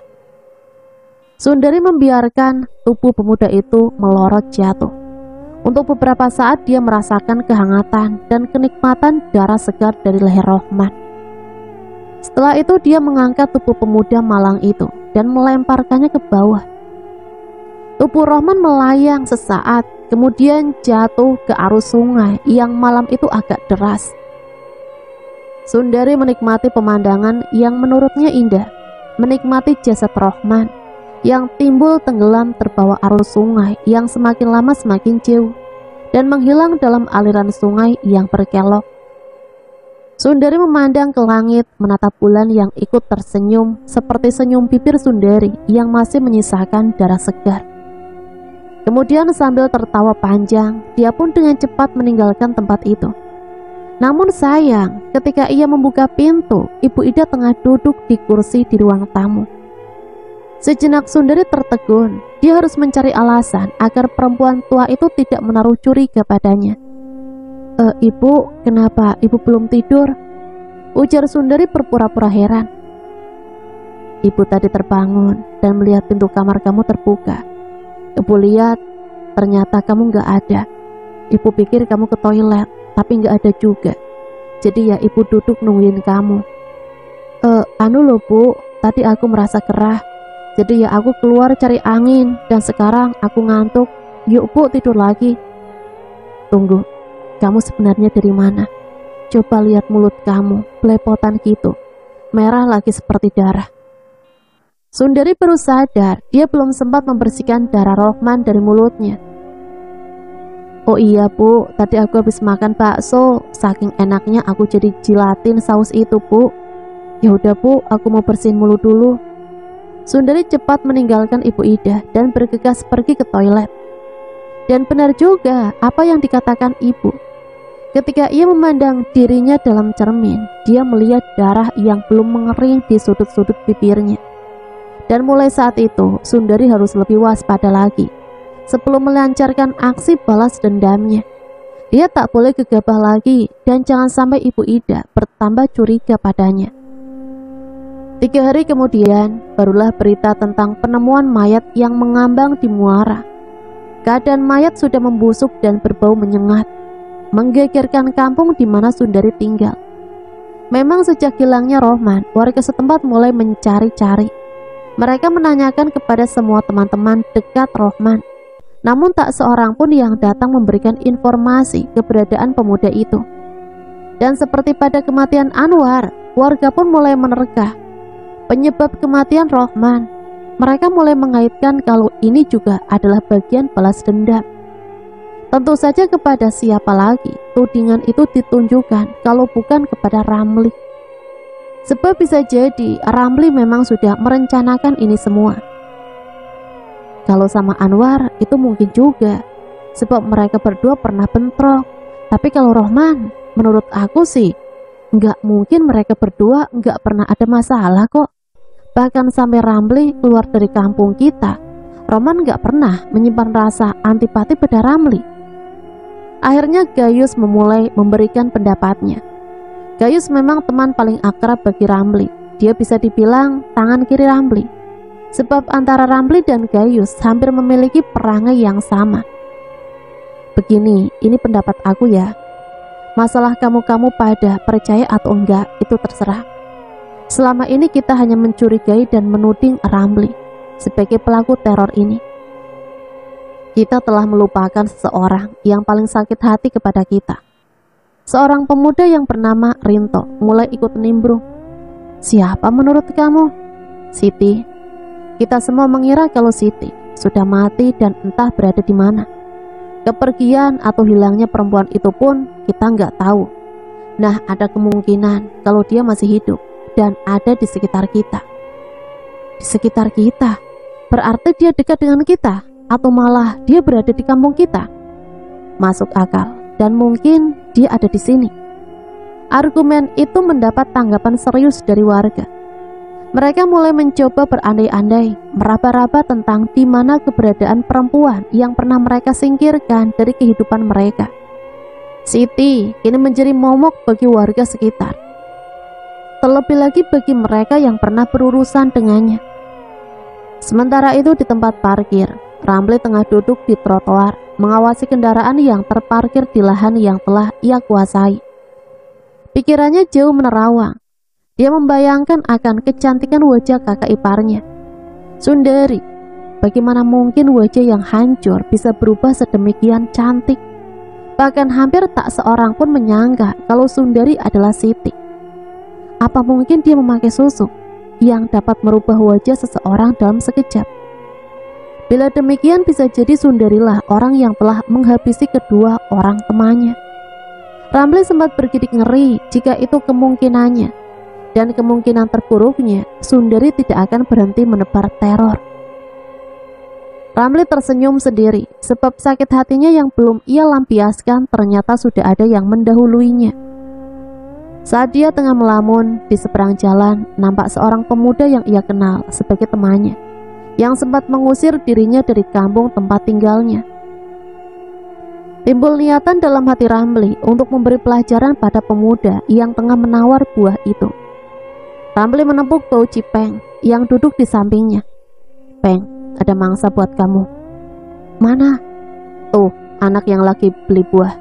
Sundari membiarkan tubuh pemuda itu melorot jatuh. Untuk beberapa saat dia merasakan kehangatan dan kenikmatan darah segar dari leher Rohman. Setelah itu dia mengangkat tubuh pemuda malang itu dan melemparkannya ke bawah. Tubuh Rohman melayang sesaat, kemudian jatuh ke arus sungai yang malam itu agak deras. Sundari menikmati pemandangan yang menurutnya indah, menikmati jasad Rohman yang timbul tenggelam terbawa arus sungai yang semakin lama semakin jauh dan menghilang dalam aliran sungai yang berkelok. Sundari memandang ke langit, menatap bulan yang ikut tersenyum seperti senyum bibir Sundari yang masih menyisakan darah segar. Kemudian sambil tertawa panjang, dia pun dengan cepat meninggalkan tempat itu. Namun sayang, ketika ia membuka pintu, Ibu Ida tengah duduk di kursi di ruang tamu. Sejenak Sundari tertegun, dia harus mencari alasan agar perempuan tua itu tidak menaruh curiga padanya. Ibu, kenapa ibu belum tidur? Ujar Sundari berpura-pura heran. Ibu tadi terbangun dan melihat pintu kamar kamu terbuka. Ibu lihat, ternyata kamu gak ada. Ibu pikir kamu ke toilet, tapi gak ada juga. Jadi ya ibu duduk nungguin kamu. Anu loh Bu, tadi aku merasa gerah. Jadi ya aku keluar cari angin, dan sekarang aku ngantuk. Yuk Bu, tidur lagi. Tunggu, kamu sebenarnya dari mana? Coba lihat mulut kamu, belepotan gitu. Merah lagi seperti darah. Sundari baru sadar, dia belum sempat membersihkan darah Rohman dari mulutnya. Oh iya Bu, tadi aku habis makan bakso, saking enaknya aku jadi jilatin saus itu Bu. Ya udah Bu, aku mau bersihin mulut dulu. Sundari cepat meninggalkan Ibu Ida dan bergegas pergi ke toilet. Dan benar juga apa yang dikatakan ibu. Ketika ia memandang dirinya dalam cermin, dia melihat darah yang belum mengering di sudut-sudut bibirnya. Dan mulai saat itu, Sundari harus lebih waspada lagi. Sebelum melancarkan aksi balas dendamnya, dia tak boleh gegabah lagi dan jangan sampai Ibu Ida bertambah curiga padanya. 3 hari kemudian, barulah berita tentang penemuan mayat yang mengambang di muara. Keadaan mayat sudah membusuk dan berbau menyengat, menggegerkan kampung di mana Sundari tinggal. Memang sejak hilangnya Rohman, warga setempat mulai mencari-cari. Mereka menanyakan kepada semua teman-teman dekat Rohman. Namun tak seorang pun yang datang memberikan informasi keberadaan pemuda itu. Dan seperti pada kematian Anwar, warga pun mulai menerka penyebab kematian Rohman. Mereka mulai mengaitkan kalau ini juga adalah bagian balas dendam. Tentu saja kepada siapa lagi tudingan itu ditunjukkan kalau bukan kepada Ramli. Sebab bisa jadi Ramli memang sudah merencanakan ini semua. Kalau sama Anwar itu mungkin juga, sebab mereka berdua pernah bentrok. Tapi kalau Rohman, menurut aku sih nggak mungkin mereka berdua nggak pernah ada masalah kok. Bahkan sampai Ramli keluar dari kampung kita, Rohman nggak pernah menyimpan rasa antipati pada Ramli. Akhirnya Gayus memulai memberikan pendapatnya. Gayus memang teman paling akrab bagi Ramli. Dia bisa dibilang tangan kiri Ramli. Sebab antara Ramli dan Gayus hampir memiliki perangai yang sama. Begini, ini pendapat aku ya. Masalah kamu-kamu pada percaya atau enggak, itu terserah. Selama ini kita hanya mencurigai dan menuding Ramli sebagai pelaku teror ini. Kita telah melupakan seseorang yang paling sakit hati kepada kita. Seorang pemuda yang bernama Rinto mulai ikut nimbrung. Siapa menurut kamu? Siti. Kita semua mengira kalau Siti sudah mati dan entah berada di mana. Kepergian atau hilangnya perempuan itu pun kita nggak tahu. Nah, ada kemungkinan kalau dia masih hidup dan ada di sekitar kita. Di sekitar kita? Berarti dia dekat dengan kita? Atau malah dia berada di kampung kita? Masuk akal. Dan mungkin dia ada di sini. Argumen itu mendapat tanggapan serius dari warga. Mereka mulai mencoba berandai-andai, meraba-raba tentang di mana keberadaan perempuan yang pernah mereka singkirkan dari kehidupan mereka. Siti kini menjadi momok bagi warga sekitar. Terlebih lagi bagi mereka yang pernah berurusan dengannya. Sementara itu di tempat parkir, Ramli tengah duduk di trotoar, mengawasi kendaraan yang terparkir di lahan yang telah ia kuasai. Pikirannya jauh menerawang. Dia membayangkan akan kecantikan wajah kakak iparnya, Sundari. Bagaimana mungkin wajah yang hancur bisa berubah sedemikian cantik? Bahkan hampir tak seorang pun menyangka kalau Sundari adalah Siti. Apa mungkin dia memakai susuk yang dapat merubah wajah seseorang dalam sekejap? Bila demikian bisa jadi Sundarilah orang yang telah menghabisi kedua orang temannya. Ramli sempat bergidik ngeri jika itu kemungkinannya. Dan kemungkinan terburuknya, Sundari tidak akan berhenti menebar teror. Ramli tersenyum sendiri, sebab sakit hatinya yang belum ia lampiaskan ternyata sudah ada yang mendahuluinya. Saat dia tengah melamun, di seberang jalan nampak seorang pemuda yang ia kenal sebagai temannya, yang sempat mengusir dirinya dari kampung tempat tinggalnya. Timbul niatan dalam hati Ramli untuk memberi pelajaran pada pemuda yang tengah menawar buah itu. Ramli menepuk bau Cipeng yang duduk di sampingnya. "Peng, ada mangsa buat kamu." "Mana?" "Tuh, anak yang lagi beli buah.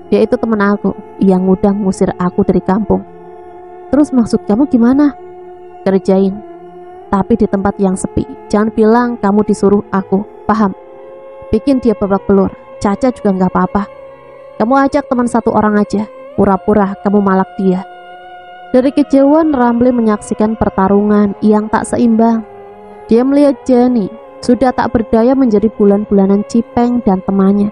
Dia itu teman aku yang udah ngusir aku dari kampung." "Terus maksud kamu gimana?" "Kerjain, tapi di tempat yang sepi. Jangan bilang kamu disuruh aku, paham? Bikin dia babak belur. Caca juga nggak apa-apa. Kamu ajak teman satu orang aja, pura-pura kamu malak dia." Dari kejauhan Ramli menyaksikan pertarungan yang tak seimbang. Dia melihat Jenny sudah tak berdaya menjadi bulan-bulanan Cipeng dan temannya.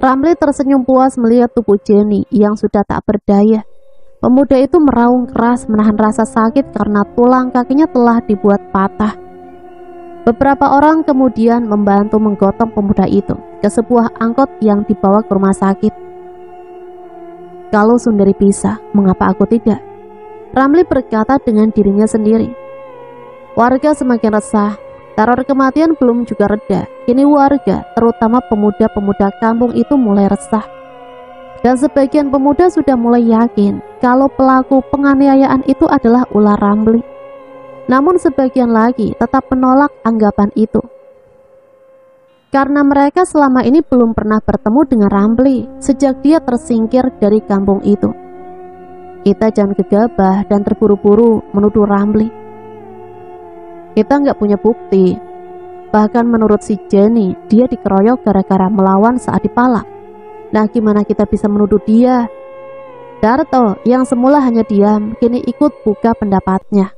Ramli tersenyum puas melihat tubuh Jenny yang sudah tak berdaya. Pemuda itu meraung keras menahan rasa sakit karena tulang kakinya telah dibuat patah. Beberapa orang kemudian membantu menggotong pemuda itu ke sebuah angkot yang dibawa ke rumah sakit. Kalau Sundari bisa, mengapa aku tidak? Ramli berkata dengan dirinya sendiri. Warga semakin resah. Teror kematian belum juga reda. Kini warga, terutama pemuda-pemuda kampung itu mulai resah. Dan sebagian pemuda sudah mulai yakin kalau pelaku penganiayaan itu adalah ulah Ramli. Namun sebagian lagi tetap menolak anggapan itu. Karena mereka selama ini belum pernah bertemu dengan Ramli sejak dia tersingkir dari kampung itu. Kita jangan gegabah dan terburu-buru menuduh Ramli. Kita nggak punya bukti. Bahkan menurut si Jenny, dia dikeroyok gara-gara melawan saat dipalak. Nah, gimana kita bisa menuduh dia? Darto yang semula hanya diam, kini ikut buka pendapatnya.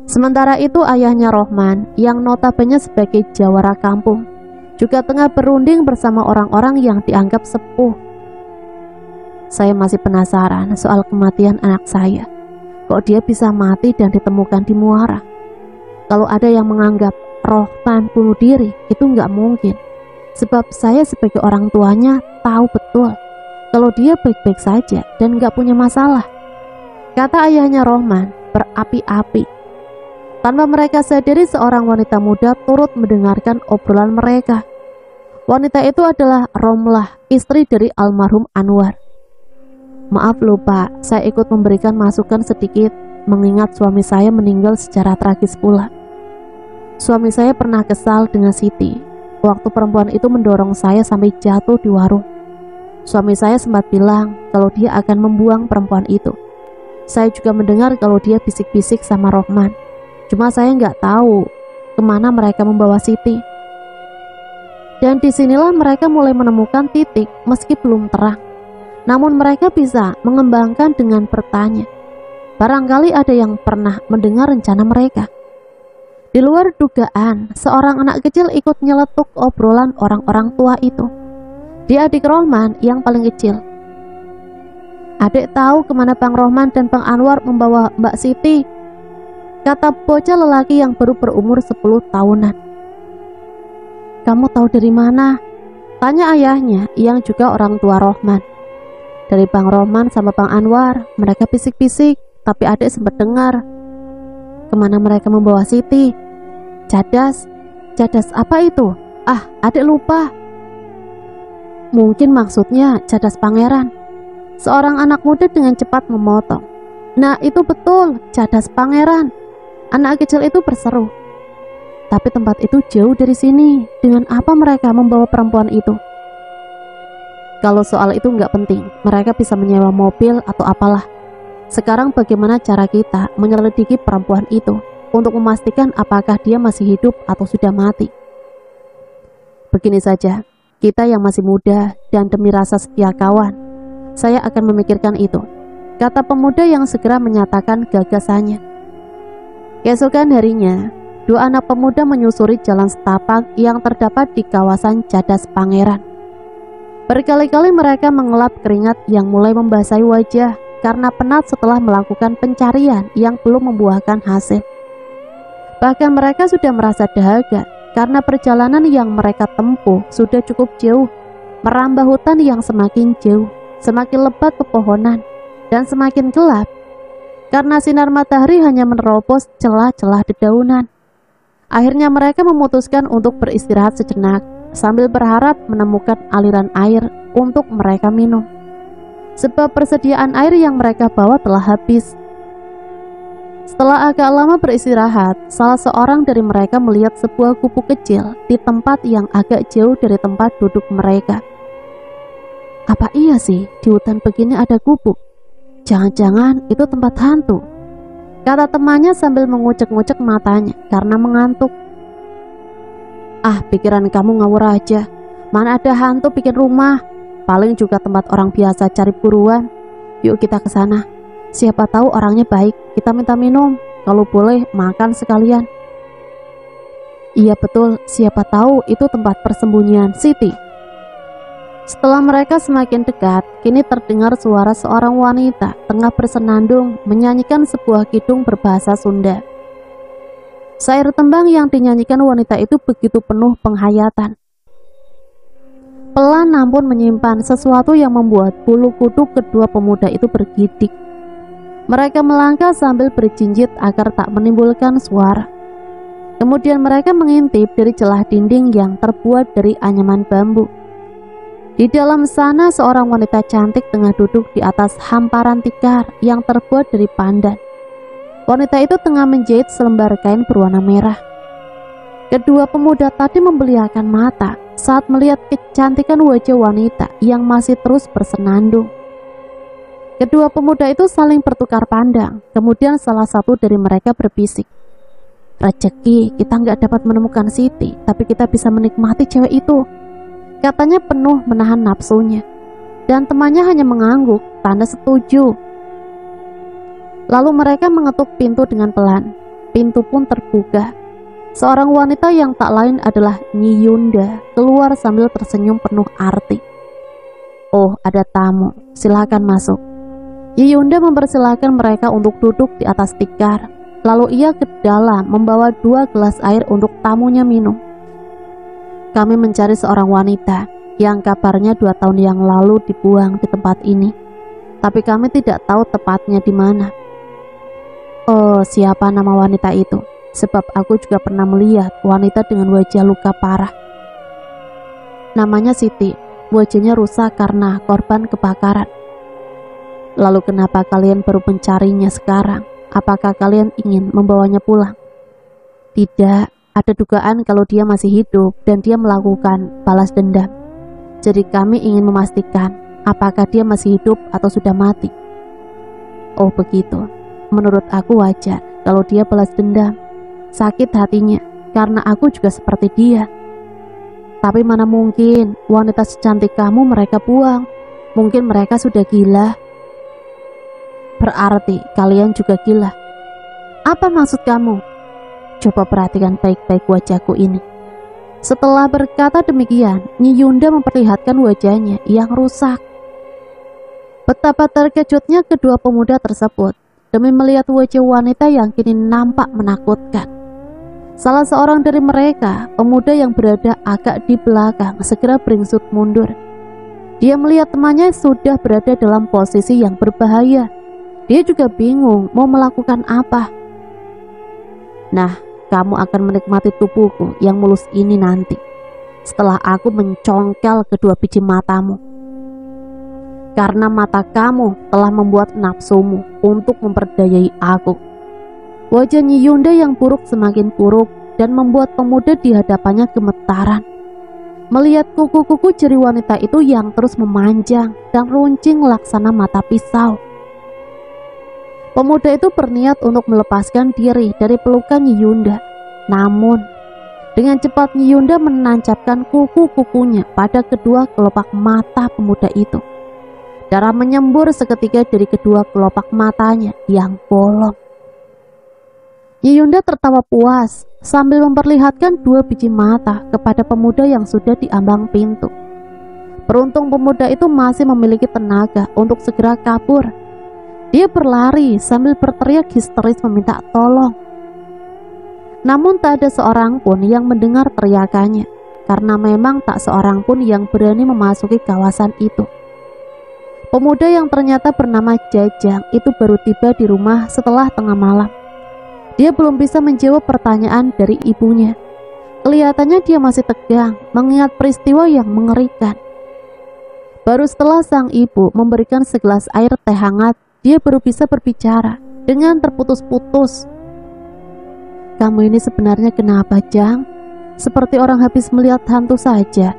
Sementara itu ayahnya Rohman, yang notabene sebagai jawara kampung, juga tengah berunding bersama orang-orang yang dianggap sepuh. Saya masih penasaran soal kematian anak saya. Kok dia bisa mati dan ditemukan di muara? Kalau ada yang menganggap Rohman bunuh diri, itu nggak mungkin. Sebab saya sebagai orang tuanya tahu betul kalau dia baik-baik saja dan nggak punya masalah. Kata ayahnya Rohman berapi-api. Tanpa mereka sadari seorang wanita muda turut mendengarkan obrolan mereka. Wanita itu adalah Romlah, istri dari almarhum Anwar. Maaf lupa, saya ikut memberikan masukan sedikit mengingat suami saya meninggal secara tragis pula. Suami saya pernah kesal dengan Siti waktu perempuan itu mendorong saya sampai jatuh di warung. Suami saya sempat bilang kalau dia akan membuang perempuan itu. Saya juga mendengar kalau dia bisik-bisik sama Rohman. Cuma saya nggak tahu kemana mereka membawa Siti. Dan disinilah mereka mulai menemukan titik meski belum terang. Namun mereka bisa mengembangkan dengan bertanya. Barangkali ada yang pernah mendengar rencana mereka. Di luar dugaan, seorang anak kecil ikut nyeletuk obrolan orang-orang tua itu. Dia adik Rohman yang paling kecil. "Adik tahu kemana Bang Rohman dan Bang Anwar membawa Mbak Siti?" kata bocah lelaki yang baru berumur 10 tahunan. "Kamu tahu dari mana?" tanya ayahnya yang juga orang tua Rohman. "Dari Bang Rohman sama Bang Anwar, mereka bisik-bisik, tapi adik sempat dengar." "Kemana mereka membawa Siti?" "Cadas." "Cadas apa itu?" "Ah, adik lupa." "Mungkin maksudnya cadas pangeran." Seorang anak muda dengan cepat memotong. "Nah, itu betul, cadas pangeran." Anak kecil itu berseru. "Tapi tempat itu jauh dari sini. Dengan apa mereka membawa perempuan itu?" "Kalau soal itu nggak penting. Mereka bisa menyewa mobil atau apalah. Sekarang bagaimana cara kita menyelidiki perempuan itu untuk memastikan apakah dia masih hidup atau sudah mati?" "Begini saja, kita yang masih muda dan demi rasa setia kawan, saya akan memikirkan itu," kata pemuda yang segera menyatakan gagasannya. Keesokan harinya, dua anak pemuda menyusuri jalan setapak yang terdapat di kawasan Cadas Pangeran. Berkali-kali mereka mengelap keringat yang mulai membasahi wajah karena penat setelah melakukan pencarian yang belum membuahkan hasil. Bahkan mereka sudah merasa dahaga karena perjalanan yang mereka tempuh sudah cukup jauh, merambah hutan yang semakin jauh, semakin lebat pepohonan, dan semakin gelap, karena sinar matahari hanya menerobos celah-celah dedaunan. Akhirnya mereka memutuskan untuk beristirahat sejenak, sambil berharap menemukan aliran air untuk mereka minum, sebab persediaan air yang mereka bawa telah habis. Setelah agak lama beristirahat, salah seorang dari mereka melihat sebuah gubuk kecil di tempat yang agak jauh dari tempat duduk mereka. Apa iya sih di hutan begini ada gubuk? Jangan-jangan itu tempat hantu, kata temannya sambil mengucek-ngucek matanya karena mengantuk. Ah, pikiran kamu ngawur aja. Mana ada hantu bikin rumah, paling juga tempat orang biasa cari buruan. Yuk kita ke sana. Siapa tahu orangnya baik, kita minta minum, kalau boleh makan sekalian. Iya betul, siapa tahu itu tempat persembunyian Siti. Setelah mereka semakin dekat, kini terdengar suara seorang wanita tengah bersenandung menyanyikan sebuah kidung berbahasa Sunda. Syair tembang yang dinyanyikan wanita itu begitu penuh penghayatan. Pelan namun menyimpan sesuatu yang membuat bulu kuduk kedua pemuda itu bergidik. Mereka melangkah sambil berjinjit agar tak menimbulkan suara. Kemudian mereka mengintip dari celah dinding yang terbuat dari anyaman bambu. Di dalam sana seorang wanita cantik tengah duduk di atas hamparan tikar yang terbuat dari pandan. Wanita itu tengah menjahit selembar kain berwarna merah. Kedua pemuda tadi membeliakan mata saat melihat kecantikan wajah wanita yang masih terus bersenandung. Kedua pemuda itu saling bertukar pandang. Kemudian salah satu dari mereka berbisik, "Rezeki kita nggak dapat menemukan Siti, tapi kita bisa menikmati cewek itu," katanya penuh menahan nafsunya. Dan temannya hanya mengangguk tanda setuju. Lalu mereka mengetuk pintu dengan pelan. Pintu pun terbuka. Seorang wanita yang tak lain adalah Nyi Yunda keluar sambil tersenyum penuh arti. "Oh, ada tamu, silakan masuk." Nyi Yunda mempersilahkan mereka untuk duduk di atas tikar. Lalu ia ke dalam membawa 2 gelas air untuk tamunya minum. "Kami mencari seorang wanita yang kabarnya 2 tahun yang lalu dibuang di tempat ini, tapi kami tidak tahu tepatnya di mana." "Oh, siapa nama wanita itu? Sebab aku juga pernah melihat wanita dengan wajah luka parah." "Namanya Siti, wajahnya rusak karena korban kebakaran." "Lalu kenapa kalian baru mencarinya sekarang? Apakah kalian ingin membawanya pulang?" "Tidak, ada dugaan kalau dia masih hidup dan dia melakukan balas dendam. Jadi kami ingin memastikan apakah dia masih hidup atau sudah mati." "Oh begitu, menurut aku wajar kalau dia balas dendam. Sakit hatinya karena aku juga seperti dia. Tapi mana mungkin wanita secantik kamu mereka buang. Mungkin mereka sudah gila." "Berarti kalian juga gila." "Apa maksud kamu?" "Coba perhatikan baik-baik wajahku ini." Setelah berkata demikian, Nyi Yunda memperlihatkan wajahnya yang rusak. Betapa terkejutnya kedua pemuda tersebut demi melihat wajah wanita yang kini nampak menakutkan. Salah seorang dari mereka, pemuda yang berada agak di belakang, segera beringsut mundur. Dia melihat temannya sudah berada dalam posisi yang berbahaya. Dia juga bingung mau melakukan apa. "Nah, kamu akan menikmati tubuhku yang mulus ini nanti, setelah aku mencongkel kedua biji matamu. Karena mata kamu telah membuat nafsumu untuk memperdayai aku." Wajah Nyi Yunda yang buruk semakin buruk dan membuat pemuda di hadapannya gemetaran. Melihat kuku-kuku jari wanita itu yang terus memanjang dan runcing laksana mata pisau. Pemuda itu berniat untuk melepaskan diri dari pelukan Nyi Yunda. Namun, dengan cepat Nyi Yunda menancapkan kuku-kukunya pada kedua kelopak mata pemuda itu. Darah menyembur seketika dari kedua kelopak matanya yang bolong. Nyi Yunda tertawa puas sambil memperlihatkan 2 biji mata kepada pemuda yang sudah di ambang pintu. Beruntung pemuda itu masih memiliki tenaga untuk segera kabur. Dia berlari sambil berteriak histeris meminta tolong. Namun tak ada seorang pun yang mendengar teriakannya, karena memang tak seorang pun yang berani memasuki kawasan itu. Pemuda yang ternyata bernama Jajang itu baru tiba di rumah setelah tengah malam. Dia belum bisa menjawab pertanyaan dari ibunya. Kelihatannya dia masih tegang mengingat peristiwa yang mengerikan. Baru setelah sang ibu memberikan segelas air teh hangat, dia baru bisa berbicara dengan terputus-putus. "Kamu ini sebenarnya kenapa, Jang? Seperti orang habis melihat hantu saja,"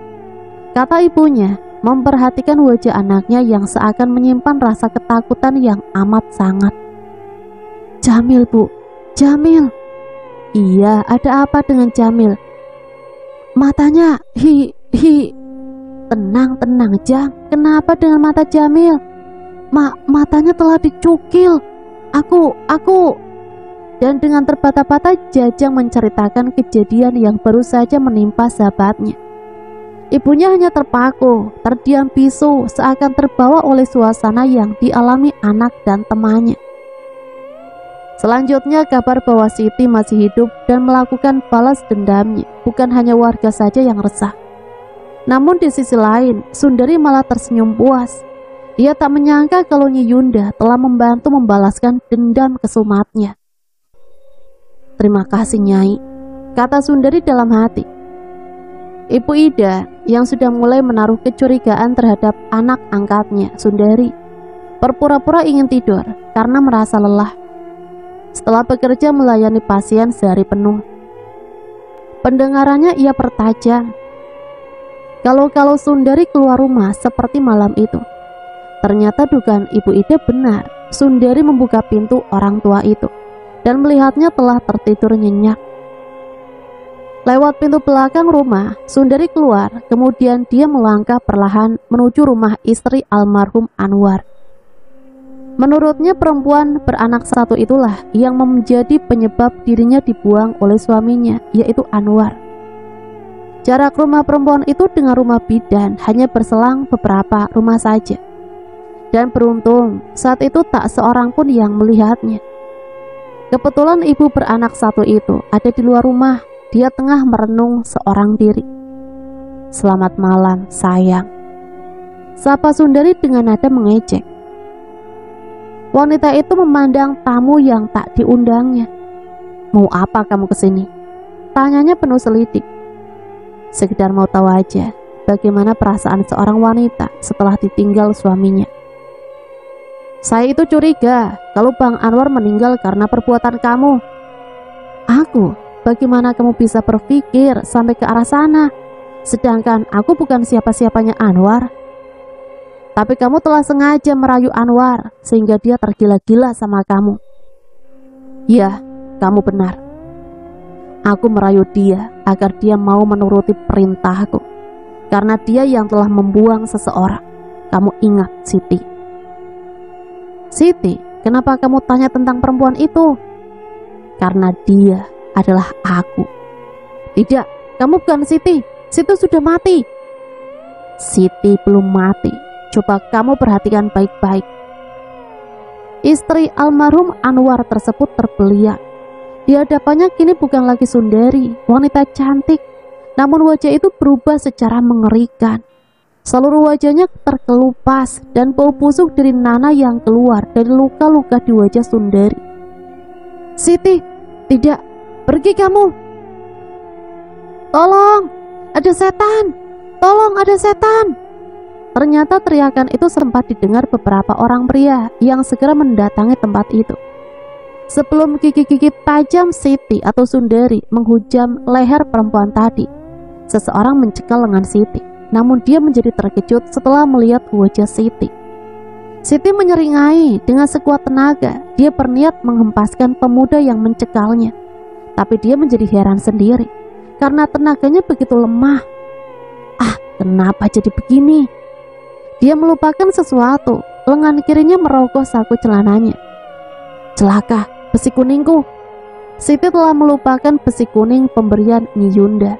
kata ibunya, memperhatikan wajah anaknya yang seakan menyimpan rasa ketakutan yang amat sangat. "Jamil, Bu, Jamil." "Iya, ada apa dengan Jamil?" "Matanya, Tenang, Jang. Kenapa dengan mata Jamil?" Matanya telah dicukil. Aku." Dan dengan terbata-bata Jajang menceritakan kejadian yang baru saja menimpa sahabatnya. Ibunya hanya terpaku, terdiam bisu, seakan terbawa oleh suasana yang dialami anak dan temannya. Selanjutnya kabar bahwa Siti masih hidup dan melakukan balas dendamnya. Bukan hanya warga saja yang resah. Namun di sisi lain, Sundari malah tersenyum puas. Dia tak menyangka kalau Nyi Yunda telah membantu membalaskan dendam kesumatnya. "Terima kasih, Nyai," kata Sundari dalam hati. Ibu Ida yang sudah mulai menaruh kecurigaan terhadap anak angkatnya, Sundari, berpura-pura ingin tidur karena merasa lelah setelah bekerja melayani pasien sehari penuh. Pendengarannya ia pertajam. Kalau Sundari keluar rumah seperti malam itu, ternyata dugaan Ibu Ida benar. Sundari membuka pintu orang tua itu dan melihatnya telah tertidur nyenyak. Lewat pintu belakang rumah, Sundari keluar, kemudian dia melangkah perlahan menuju rumah istri almarhum Anwar. Menurutnya perempuan beranak satu itulah yang menjadi penyebab dirinya dibuang oleh suaminya, yaitu Anwar. Jarak rumah perempuan itu dengan rumah bidan hanya berselang beberapa rumah saja. Dan beruntung saat itu tak seorang pun yang melihatnya. Kebetulan ibu beranak satu itu ada di luar rumah. Dia tengah merenung seorang diri. "Selamat malam, sayang," sapa Sundari dengan nada mengejek. Wanita itu memandang tamu yang tak diundangnya. "Mau apa kamu kesini?" tanyanya penuh selidik. "Sekedar mau tahu aja bagaimana perasaan seorang wanita setelah ditinggal suaminya. Saya itu curiga kalau Bang Anwar meninggal karena perbuatan kamu." "Aku? Bagaimana kamu bisa berpikir sampai ke arah sana? Sedangkan aku bukan siapa-siapanya Anwar." "Tapi kamu telah sengaja merayu Anwar sehingga dia tergila-gila sama kamu." "Ya, kamu benar. Aku merayu dia agar dia mau menuruti perintahku. Karena dia yang telah membuang seseorang. Kamu ingat, Siti." "Siti, kenapa kamu tanya tentang perempuan itu?" "Karena dia adalah aku." "Tidak, kamu bukan Siti. Siti sudah mati." "Siti belum mati. Coba kamu perhatikan baik-baik." Istri almarhum Anwar tersebut terbeliak. Di hadapannya kini bukan lagi Sundari, wanita cantik, namun wajah itu berubah secara mengerikan. Seluruh wajahnya terkelupas dan bau busuk dari nanah yang keluar dari luka-luka di wajah Sundari. "Siti, tidak, pergi kamu." "Tolong, ada setan! Tolong, ada setan!" Ternyata teriakan itu sempat didengar beberapa orang pria yang segera mendatangi tempat itu. Sebelum gigi-gigi tajam Siti atau Sundari menghujam leher perempuan tadi, seseorang mencekal lengan Siti. Namun dia menjadi terkejut setelah melihat wajah Siti. Siti menyeringai dengan sekuat tenaga. Dia berniat menghempaskan pemuda yang mencekalnya. Tapi dia menjadi heran sendiri karena tenaganya begitu lemah. Kenapa jadi begini? Dia melupakan sesuatu. Lengan kirinya merogoh saku celananya. Celaka, besi kuningku. Siti telah melupakan besi kuning pemberian Nyi Yunda.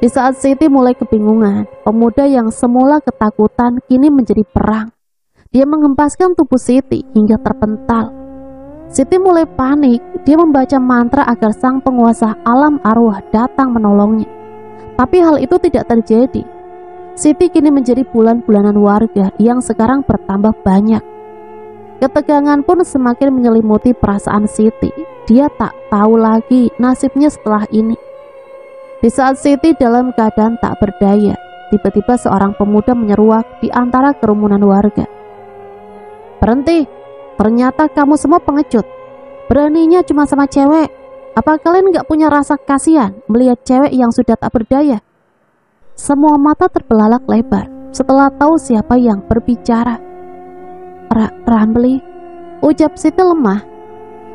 Di saat Siti mulai kebingungan, pemuda yang semula ketakutan kini menjadi perang. Dia menghempaskan tubuh Siti hingga terpental. Siti mulai panik. Dia membaca mantra agar sang penguasa alam arwah datang menolongnya. Tapi hal itu tidak terjadi. Siti kini menjadi bulan-bulanan warga yang sekarang bertambah banyak. Ketegangan pun semakin menyelimuti perasaan Siti. Dia tak tahu lagi nasibnya setelah ini. Di saat Siti dalam keadaan tak berdaya, tiba-tiba seorang pemuda menyeruak di antara kerumunan warga. "Berhenti, ternyata kamu semua pengecut. Beraninya cuma sama cewek. Apa kalian gak punya rasa kasihan melihat cewek yang sudah tak berdaya?" Semua mata terbelalak lebar setelah tahu siapa yang berbicara. Ramli, ucap Siti lemah.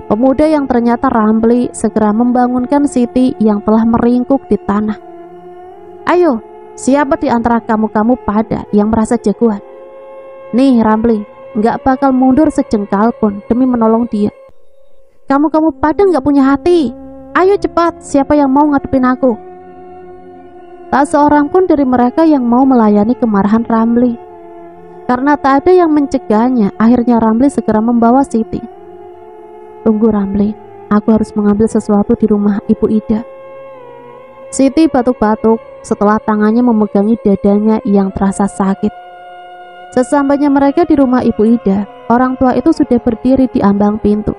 Pemuda yang ternyata Ramli segera membangunkan Siti yang telah meringkuk di tanah. "Ayo, siapa di antara kamu-kamu pada yang merasa jagoan? Nih Ramli, gak bakal mundur sejengkal pun demi menolong dia. Kamu-kamu pada gak punya hati. Ayo cepat, siapa yang mau ngadepin aku?" Tak seorang pun dari mereka yang mau melayani kemarahan Ramli. Karena tak ada yang mencegahnya, akhirnya Ramli segera membawa Siti. "Tunggu Ramli, aku harus mengambil sesuatu di rumah Ibu Ida." Siti batuk-batuk setelah tangannya memegangi dadanya yang terasa sakit. Sesampainya mereka di rumah Ibu Ida, orang tua itu sudah berdiri di ambang pintu.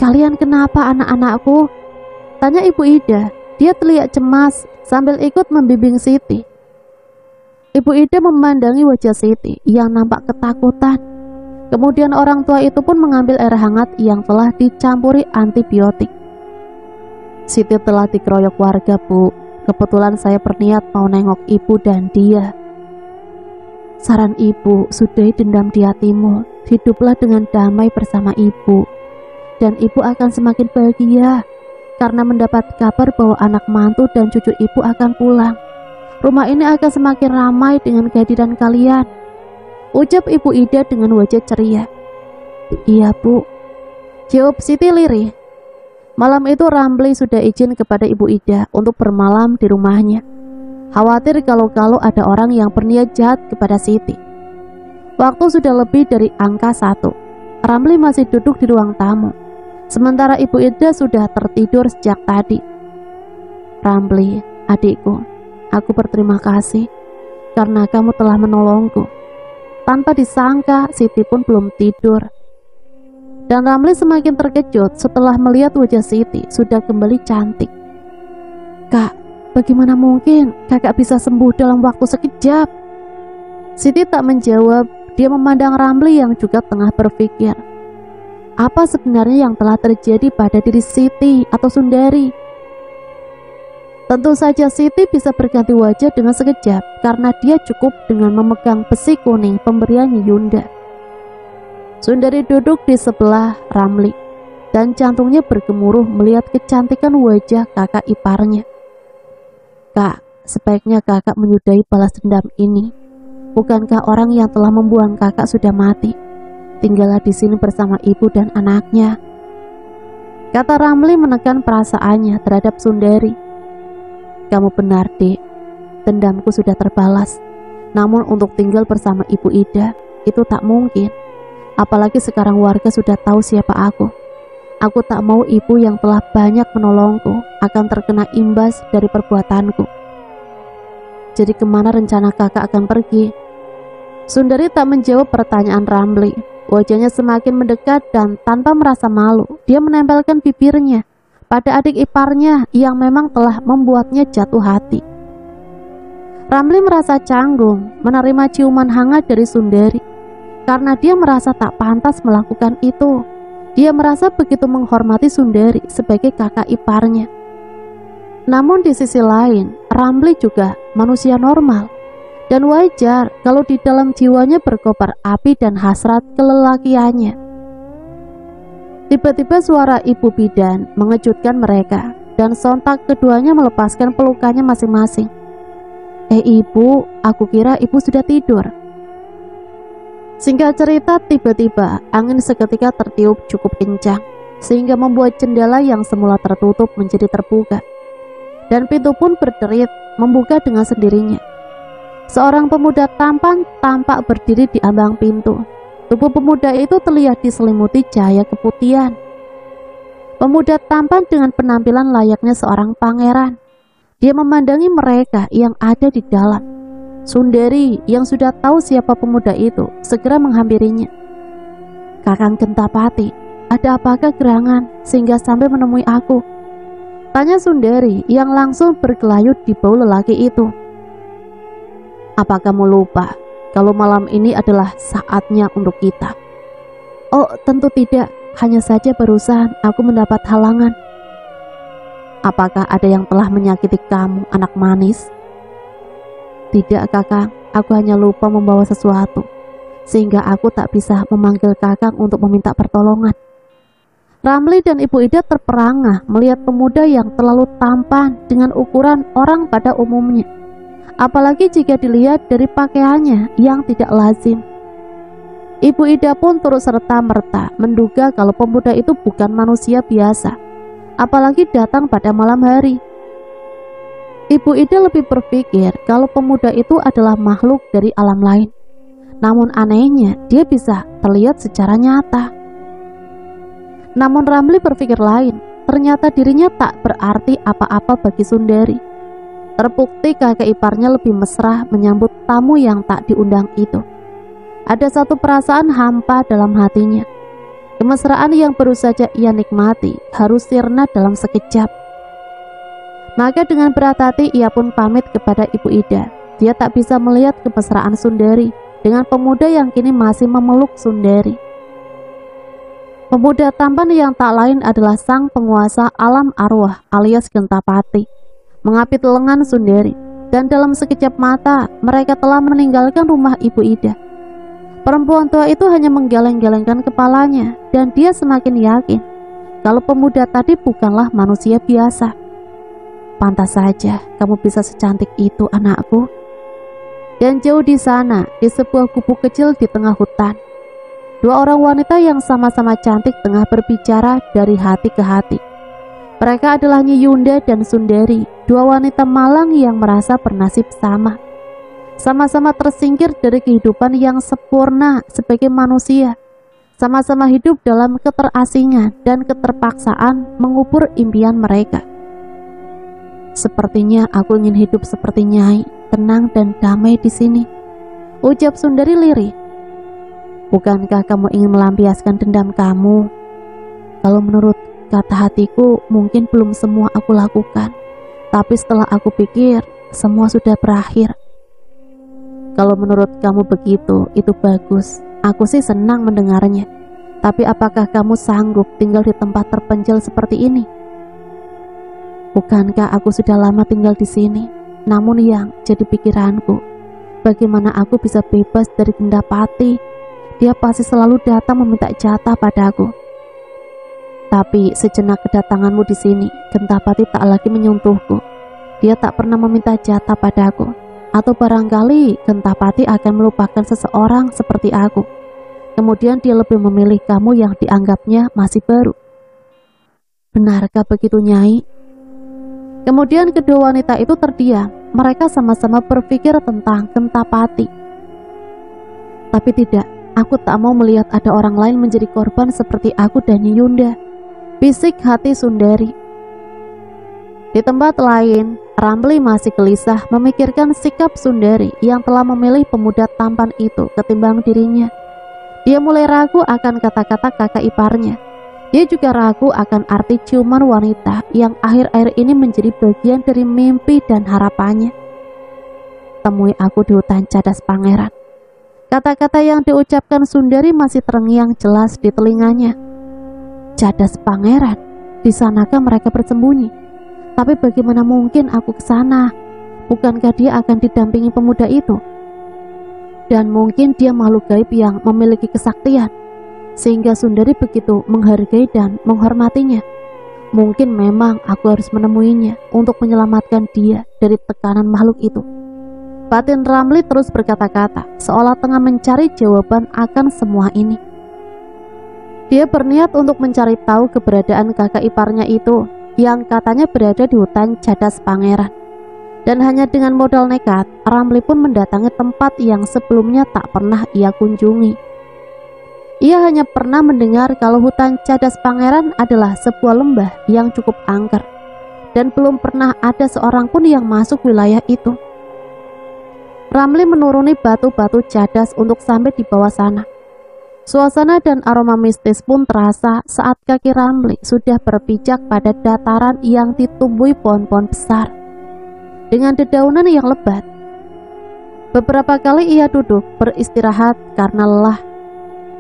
"Kalian kenapa anak-anakku?" tanya Ibu Ida. Dia terlihat cemas sambil ikut membimbing Siti. Ibu Ida memandangi wajah Siti yang nampak ketakutan. Kemudian orang tua itu pun mengambil air hangat yang telah dicampuri antibiotik. "Siti telah dikeroyok warga, Bu. Kebetulan saya berniat mau nengok ibu dan dia." "Saran ibu, sudahi dendam di hatimu. Hiduplah dengan damai bersama ibu. Dan ibu akan semakin bahagia karena mendapat kabar bahwa anak mantu dan cucu ibu akan pulang. Rumah ini akan semakin ramai dengan kehadiran kalian," ucap Ibu Ida dengan wajah ceria. "Iya Bu," jawab Siti lirih. Malam itu Ramli sudah izin kepada Ibu Ida untuk bermalam di rumahnya. Khawatir kalau ada orang yang berniat jahat kepada Siti. Waktu sudah lebih dari angka 1. Ramli masih duduk di ruang tamu, sementara Ibu Ida sudah tertidur sejak tadi. "Ramli, adikku, aku berterima kasih karena kamu telah menolongku." Tanpa disangka, Siti pun belum tidur. Dan Ramli semakin terkejut setelah melihat wajah Siti sudah kembali cantik. "Kak, bagaimana mungkin kakak bisa sembuh dalam waktu sekejap?" Siti tak menjawab. Dia memandang Ramli yang juga tengah berpikir, apa sebenarnya yang telah terjadi pada diri Siti atau Sundari. Tentu saja Siti bisa berganti wajah dengan sekejap karena dia cukup dengan memegang besi kuning pemberiannya Yunda. Sundari duduk di sebelah Ramli dan jantungnya bergemuruh melihat kecantikan wajah kakak iparnya. "Kak, sebaiknya kakak menyudahi balas dendam ini. Bukankah orang yang telah membuang kakak sudah mati? Tinggallah di sini bersama ibu dan anaknya," kata Ramli menekan perasaannya terhadap Sundari. "Kamu benar, Dek. Dendamku sudah terbalas. Namun untuk tinggal bersama Ibu Ida, itu tak mungkin. Apalagi sekarang warga sudah tahu siapa aku. Aku tak mau ibu yang telah banyak menolongku akan terkena imbas dari perbuatanku. Jadi kemana rencana kakak akan pergi?" Sundari tak menjawab pertanyaan Ramli. Wajahnya semakin mendekat dan tanpa merasa malu, dia menempelkan bibirnya pada adik iparnya yang memang telah membuatnya jatuh hati. Ramli merasa canggung menerima ciuman hangat dari Sundari karena dia merasa tak pantas melakukan itu. Dia merasa begitu menghormati Sundari sebagai kakak iparnya. Namun di sisi lain, Ramli juga manusia normal dan wajar kalau di dalam jiwanya berkobar api dan hasrat kelelakiannya. Tiba-tiba suara ibu bidan mengejutkan mereka dan sontak keduanya melepaskan pelukannya masing-masing. Ibu, aku kira ibu sudah tidur." Singkat cerita, tiba-tiba angin seketika tertiup cukup kencang sehingga membuat jendela yang semula tertutup menjadi terbuka. Dan pintu pun berderit membuka dengan sendirinya. Seorang pemuda tampan tampak berdiri di ambang pintu. Tubuh pemuda itu terlihat diselimuti cahaya keputihan. Pemuda tampan dengan penampilan layaknya seorang pangeran. Dia memandangi mereka yang ada di dalam. Sundari yang sudah tahu siapa pemuda itu segera menghampirinya. "Kakang Gentapati, ada apakah gerangan sehingga sampai menemui aku?" tanya Sundari yang langsung bergelayut di bau lelaki itu. "Apa kamu lupa kalau malam ini adalah saatnya untuk kita?" "Oh, tentu tidak. Hanya saja barusan aku mendapat halangan." "Apakah ada yang telah menyakiti kamu, anak manis?" "Tidak, kakang. Aku hanya lupa membawa sesuatu, sehingga aku tak bisa memanggil kakang untuk meminta pertolongan." Ramli dan Ibu Ida terperangah melihat pemuda yang terlalu tampan dengan ukuran orang pada umumnya, apalagi jika dilihat dari pakaiannya yang tidak lazim. Ibu Ida pun turut serta-merta menduga kalau pemuda itu bukan manusia biasa, apalagi datang pada malam hari. Ibu Ida lebih berpikir kalau pemuda itu adalah makhluk dari alam lain. Namun anehnya, dia bisa terlihat secara nyata. Namun Ramli berpikir lain, ternyata dirinya tak berarti apa-apa bagi Sundari. Terbukti kakak iparnya lebih mesra menyambut tamu yang tak diundang itu. Ada satu perasaan hampa dalam hatinya. Kemesraan yang baru saja ia nikmati harus sirna dalam sekejap. Maka dengan berat hati ia pun pamit kepada Ibu Ida. Dia tak bisa melihat kemesraan Sundari dengan pemuda yang kini masih memeluk Sundari. Pemuda tampan yang tak lain adalah sang penguasa alam arwah alias Gentapati, mengapit lengan Sundari, dan dalam sekejap mata mereka telah meninggalkan rumah Ibu Ida. Perempuan tua itu hanya menggeleng-gelengkan kepalanya, dan dia semakin yakin kalau pemuda tadi bukanlah manusia biasa. "Pantas saja kamu bisa secantik itu, anakku." Dan jauh di sana, di sebuah gubuk kecil di tengah hutan, dua orang wanita yang sama-sama cantik tengah berbicara dari hati ke hati. Mereka adalah Nyi Yunda dan Sundari, dua wanita malang yang merasa bernasib sama. Sama-sama tersingkir dari kehidupan yang sempurna sebagai manusia. Sama-sama hidup dalam keterasingan dan keterpaksaan mengubur impian mereka. "Sepertinya aku ingin hidup seperti Nyai, tenang dan damai di sini," ucap Sundari lirih. "Bukankah kamu ingin melampiaskan dendam kamu? Kalau menurut kata hatiku, mungkin belum semua aku lakukan. Tapi setelah aku pikir, semua sudah berakhir." "Kalau menurut kamu begitu, itu bagus. Aku sih senang mendengarnya. Tapi apakah kamu sanggup tinggal di tempat terpencil seperti ini?" "Bukankah aku sudah lama tinggal di sini? Namun yang jadi pikiranku, bagaimana aku bisa bebas dari Gentapati? Dia pasti selalu datang meminta jatah padaku. Tapi sejenak kedatanganmu di sini, Gentapati tak lagi menyentuhku. Dia tak pernah meminta jatah padaku. Atau barangkali Gentapati akan melupakan seseorang seperti aku. Kemudian dia lebih memilih kamu yang dianggapnya masih baru. Benarkah begitu, Nyai?" Kemudian kedua wanita itu terdiam. Mereka sama-sama berpikir tentang Gentapati. "Tapi tidak, aku tak mau melihat ada orang lain menjadi korban seperti aku dan Nyi Yunda," bisik hati Sundari. Di tempat lain, Ramli masih gelisah memikirkan sikap Sundari yang telah memilih pemuda tampan itu ketimbang dirinya. Dia mulai ragu akan kata-kata kakak iparnya. Dia juga ragu akan arti ciuman wanita yang akhir-akhir ini menjadi bagian dari mimpi dan harapannya. "Temui aku di hutan Cadas Pangeran." Kata-kata yang diucapkan Sundari masih terngiang jelas di telinganya. Cadas Pangeran? Di sanakah mereka bersembunyi? Tapi bagaimana mungkin aku ke sana? Bukankah dia akan didampingi pemuda itu? Dan mungkin dia makhluk gaib yang memiliki kesaktian, sehingga Sundari begitu menghargai dan menghormatinya. Mungkin memang aku harus menemuinya untuk menyelamatkan dia dari tekanan makhluk itu. Batin Ramli terus berkata-kata, seolah tengah mencari jawaban akan semua ini. Dia berniat untuk mencari tahu keberadaan kakak iparnya itu, yang katanya berada di hutan Cadas Pangeran. Dan hanya dengan modal nekat, Ramli pun mendatangi tempat yang sebelumnya tak pernah ia kunjungi. Ia hanya pernah mendengar kalau hutan Cadas Pangeran adalah sebuah lembah yang cukup angker, dan belum pernah ada seorang pun yang masuk wilayah itu. Ramli menuruni batu-batu Cadas untuk sampai di bawah sana. Suasana dan aroma mistis pun terasa saat kaki Ramli sudah berpijak pada dataran yang ditumbuhi pohon-pohon besar dengan dedaunan yang lebat. Beberapa kali ia duduk beristirahat karena lelah.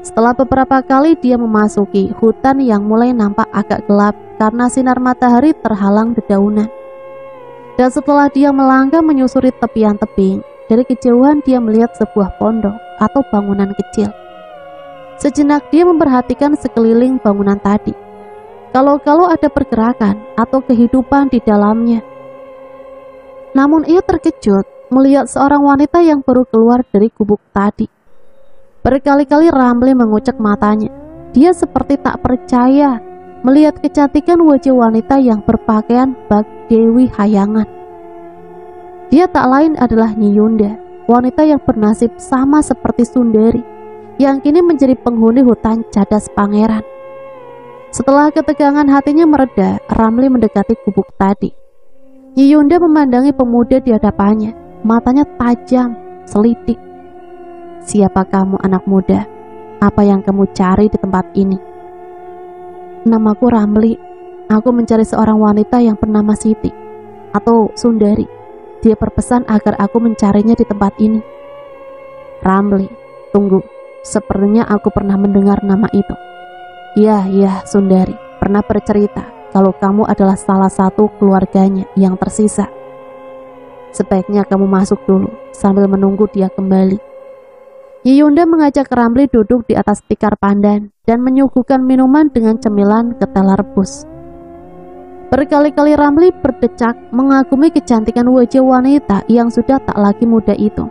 Setelah beberapa kali dia memasuki hutan yang mulai nampak agak gelap karena sinar matahari terhalang dedaunan. Dan setelah dia melangkah menyusuri tepian tebing, dari kejauhan dia melihat sebuah pondok atau bangunan kecil. Sejenak dia memperhatikan sekeliling bangunan tadi. Kalau-kalau ada pergerakan atau kehidupan di dalamnya. Namun ia terkejut melihat seorang wanita yang baru keluar dari gubuk tadi. Berkali-kali Ramli mengucek matanya. Dia seperti tak percaya melihat kecantikan wajah wanita yang berpakaian bak Dewi Hayangan. Dia tak lain adalah Nyi Yunda, wanita yang bernasib sama seperti Sundari, yang kini menjadi penghuni hutan Cadas Pangeran. Setelah ketegangan hatinya mereda, Ramli mendekati gubuk tadi. Nyi Yunda memandangi pemuda di hadapannya, matanya tajam, selidik. "Siapa kamu, anak muda? Apa yang kamu cari di tempat ini?" "Namaku Ramli. Aku mencari seorang wanita yang bernama Siti atau Sundari. Dia berpesan agar aku mencarinya di tempat ini." "Ramli, tunggu. Sepertinya aku pernah mendengar nama itu." Ya, Sundari pernah bercerita kalau kamu adalah salah satu keluarganya yang tersisa. Sebaiknya kamu masuk dulu sambil menunggu dia kembali." Nyi Yunda mengajak Ramli duduk di atas tikar pandan dan menyuguhkan minuman dengan cemilan ketela rebus. Berkali-kali Ramli berdecak mengagumi kecantikan wajah wanita yang sudah tak lagi muda itu.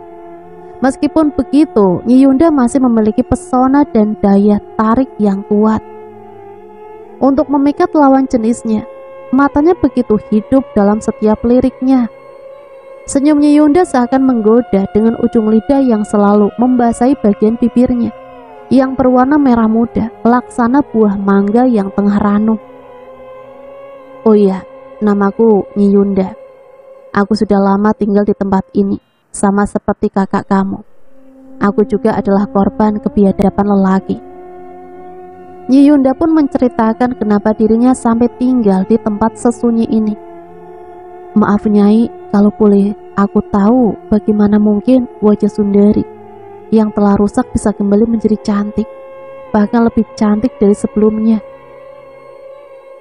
Meskipun begitu, Nyi Yunda masih memiliki pesona dan daya tarik yang kuat. Untuk memikat lawan jenisnya, matanya begitu hidup dalam setiap liriknya. Senyum Nyi Yunda seakan menggoda dengan ujung lidah yang selalu membasahi bagian bibirnya yang berwarna merah muda, laksana buah mangga yang tengah ranum. "Oh iya, namaku Nyi Yunda. Aku sudah lama tinggal di tempat ini, sama seperti kakak kamu. Aku juga adalah korban kebiadaban lelaki." Nyi Yunda pun menceritakan kenapa dirinya sampai tinggal di tempat sesunyi ini. "Maaf Nyai, kalau boleh aku tahu bagaimana mungkin wajah Sundari yang telah rusak bisa kembali menjadi cantik, bahkan lebih cantik dari sebelumnya?"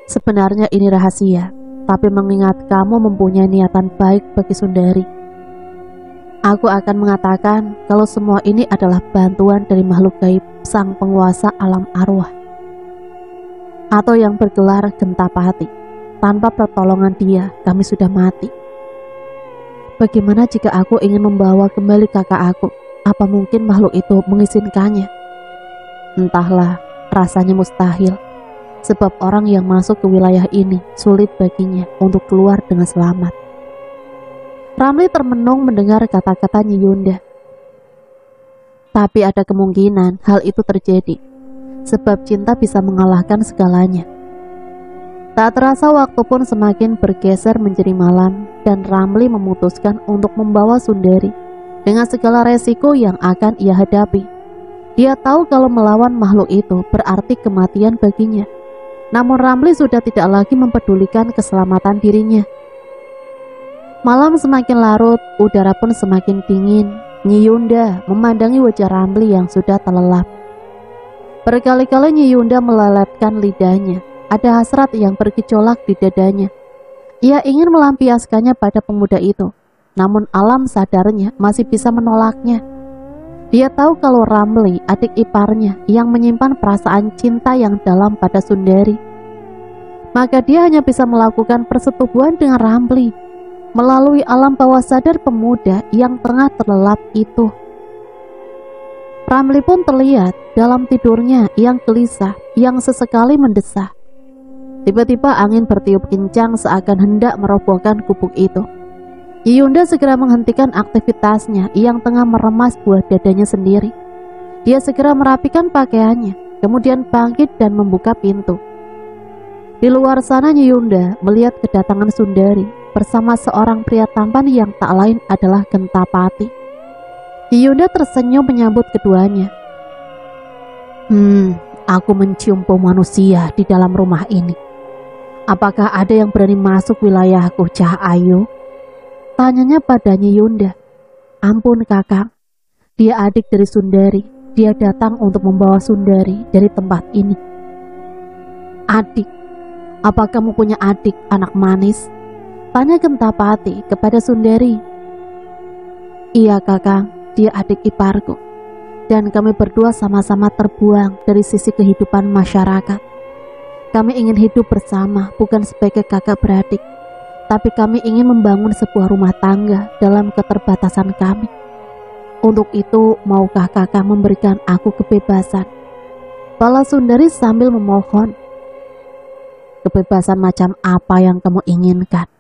"Sebenarnya ini rahasia, tapi mengingat kamu mempunyai niatan baik bagi Sundari, aku akan mengatakan kalau semua ini adalah bantuan dari makhluk gaib sang penguasa alam arwah, atau yang bergelar Gentapati. Tanpa pertolongan dia, kami sudah mati. Bagaimana jika aku ingin membawa kembali kakak aku? Apa mungkin makhluk itu mengizinkannya?" "Entahlah, rasanya mustahil. Sebab orang yang masuk ke wilayah ini sulit baginya untuk keluar dengan selamat." Ramli termenung mendengar kata-kata Nyi Yunda. Tapi ada kemungkinan hal itu terjadi, sebab cinta bisa mengalahkan segalanya. Tak terasa waktu pun semakin bergeser menjadi malam dan Ramli memutuskan untuk membawa Sundari dengan segala resiko yang akan ia hadapi. Dia tahu kalau melawan makhluk itu berarti kematian baginya. Namun Ramli sudah tidak lagi mempedulikan keselamatan dirinya. Malam semakin larut, udara pun semakin dingin. Nyi Yunda memandangi wajah Ramli yang sudah terlelap. Berkali-kali Nyi Yunda meleletkan lidahnya. Ada hasrat yang bergejolak di dadanya. Ia ingin melampiaskannya pada pemuda itu, namun alam sadarnya masih bisa menolaknya. Dia tahu kalau Ramli, adik iparnya, yang menyimpan perasaan cinta yang dalam pada Sundari. Maka dia hanya bisa melakukan persetubuhan dengan Ramli melalui alam bawah sadar pemuda yang tengah terlelap itu. Ramli pun terlihat dalam tidurnya yang gelisah, yang sesekali mendesah. Tiba-tiba angin bertiup kencang seakan hendak merobohkan gubuk itu. Nyi Yunda segera menghentikan aktivitasnya yang tengah meremas buah dadanya sendiri. Dia segera merapikan pakaiannya. kemudian bangkit dan membuka pintu. Di luar sana Nyi Yunda melihat kedatangan Sundari bersama seorang pria tampan yang tak lain adalah Gentapati. Nyi Yunda tersenyum menyambut keduanya. Aku mencium bau manusia di dalam rumah ini. Apakah ada yang berani masuk wilayahku, Cah Ayu? Tanyanya pada Nyi Yunda. Ampun Kakang, dia adik dari Sundari. Dia datang untuk membawa Sundari dari tempat ini. Adik? Apa kamu punya adik, anak manis? Tanya Gentapati kepada Sundari. Iya Kakang, dia adik iparku. Dan kami berdua sama-sama terbuang dari sisi kehidupan masyarakat. Kami ingin hidup bersama, bukan sebagai kakak beradik, tapi kami ingin membangun sebuah rumah tangga dalam keterbatasan kami. Untuk itu, maukah kakak memberikan aku kebebasan? Bala Sundari sambil memohon. Kebebasan macam apa yang kamu inginkan?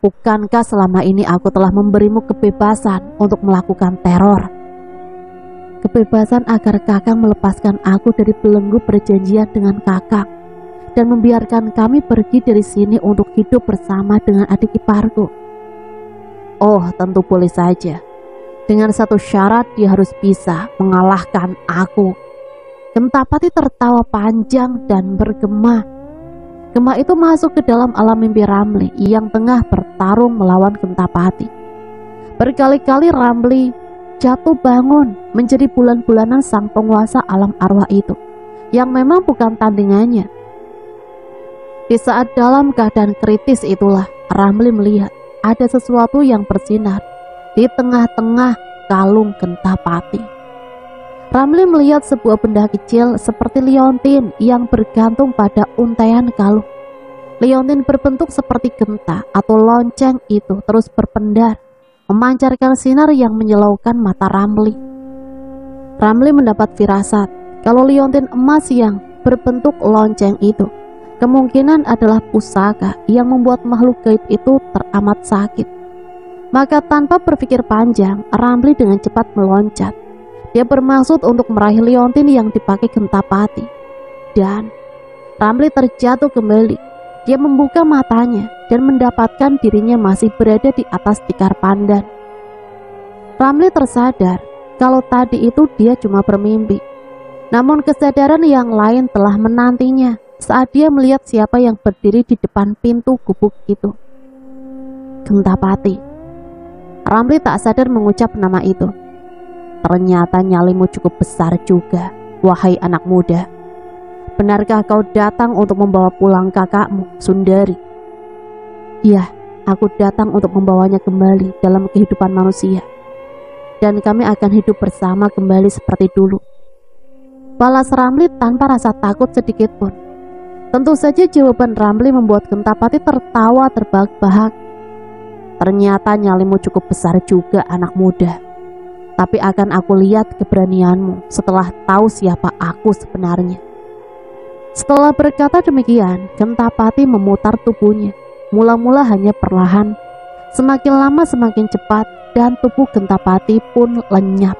Bukankah selama ini aku telah memberimu kebebasan untuk melakukan teror? Kebebasan agar kakak melepaskan aku dari belenggu perjanjian dengan kakak dan membiarkan kami pergi dari sini untuk hidup bersama dengan adik iparku. Oh, tentu boleh saja. Dengan satu syarat, dia harus bisa mengalahkan aku. Gentapati tertawa panjang dan bergema. Gema itu masuk ke dalam alam mimpi Ramli yang tengah bertarung melawan Gentapati. Berkali-kali Ramli jatuh bangun menjadi bulan-bulanan sang penguasa alam arwah itu, yang memang bukan tandingannya. Di saat dalam keadaan kritis itulah Ramli melihat ada sesuatu yang bersinar di tengah-tengah kalung Gentapati. Ramli melihat sebuah benda kecil seperti liontin yang bergantung pada untaian kalung. Liontin berbentuk seperti genta atau lonceng itu terus berpendar, memancarkan sinar yang menyilaukan mata Ramli. Ramli mendapat firasat kalau liontin emas yang berbentuk lonceng itu kemungkinan adalah pusaka yang membuat makhluk gaib itu teramat sakit. Maka tanpa berpikir panjang, Ramli dengan cepat meloncat. Dia bermaksud untuk meraih liontin yang dipakai Gentapati. Dan Ramli terjatuh kembali. Dia membuka matanya dan mendapatkan dirinya masih berada di atas tikar pandan. Ramli tersadar kalau tadi itu dia cuma bermimpi. Namun kesadaran yang lain telah menantinya saat dia melihat siapa yang berdiri di depan pintu gubuk itu. Gentapati. Ramli tak sadar mengucap nama itu. Ternyata nyalimu cukup besar juga, wahai anak muda. Benarkah kau datang untuk membawa pulang kakakmu, Sundari? Iya, aku datang untuk membawanya kembali dalam kehidupan manusia. Dan kami akan hidup bersama kembali seperti dulu. Balas Ramli tanpa rasa takut sedikit pun. Tentu saja jawaban Ramli membuat Gentapati tertawa terbahak-bahak. Ternyata nyalimu cukup besar juga, anak muda. Tapi akan aku lihat keberanianmu setelah tahu siapa aku sebenarnya. Setelah berkata demikian, Gentapati memutar tubuhnya. Mula-mula hanya perlahan, semakin lama semakin cepat, dan tubuh Gentapati pun lenyap.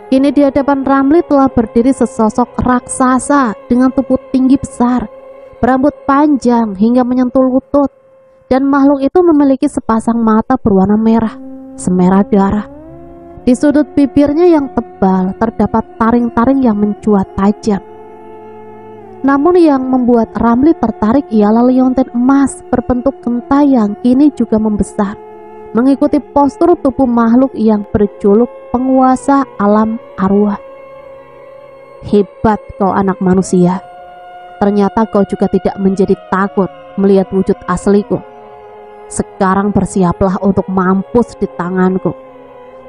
Kini di hadapan Ramli telah berdiri sesosok raksasa dengan tubuh tinggi besar, berambut panjang hingga menyentuh lutut, dan makhluk itu memiliki sepasang mata berwarna merah, semerah darah. Di sudut bibirnya yang tebal terdapat taring-taring yang mencuat tajam. Namun yang membuat Ramli tertarik ialah liontin emas berbentuk genta yang kini juga membesar, mengikuti postur tubuh makhluk yang berjuluk penguasa alam arwah. Hebat kau anak manusia. Ternyata kau juga tidak menjadi takut melihat wujud asliku. Sekarang bersiaplah untuk mampus di tanganku.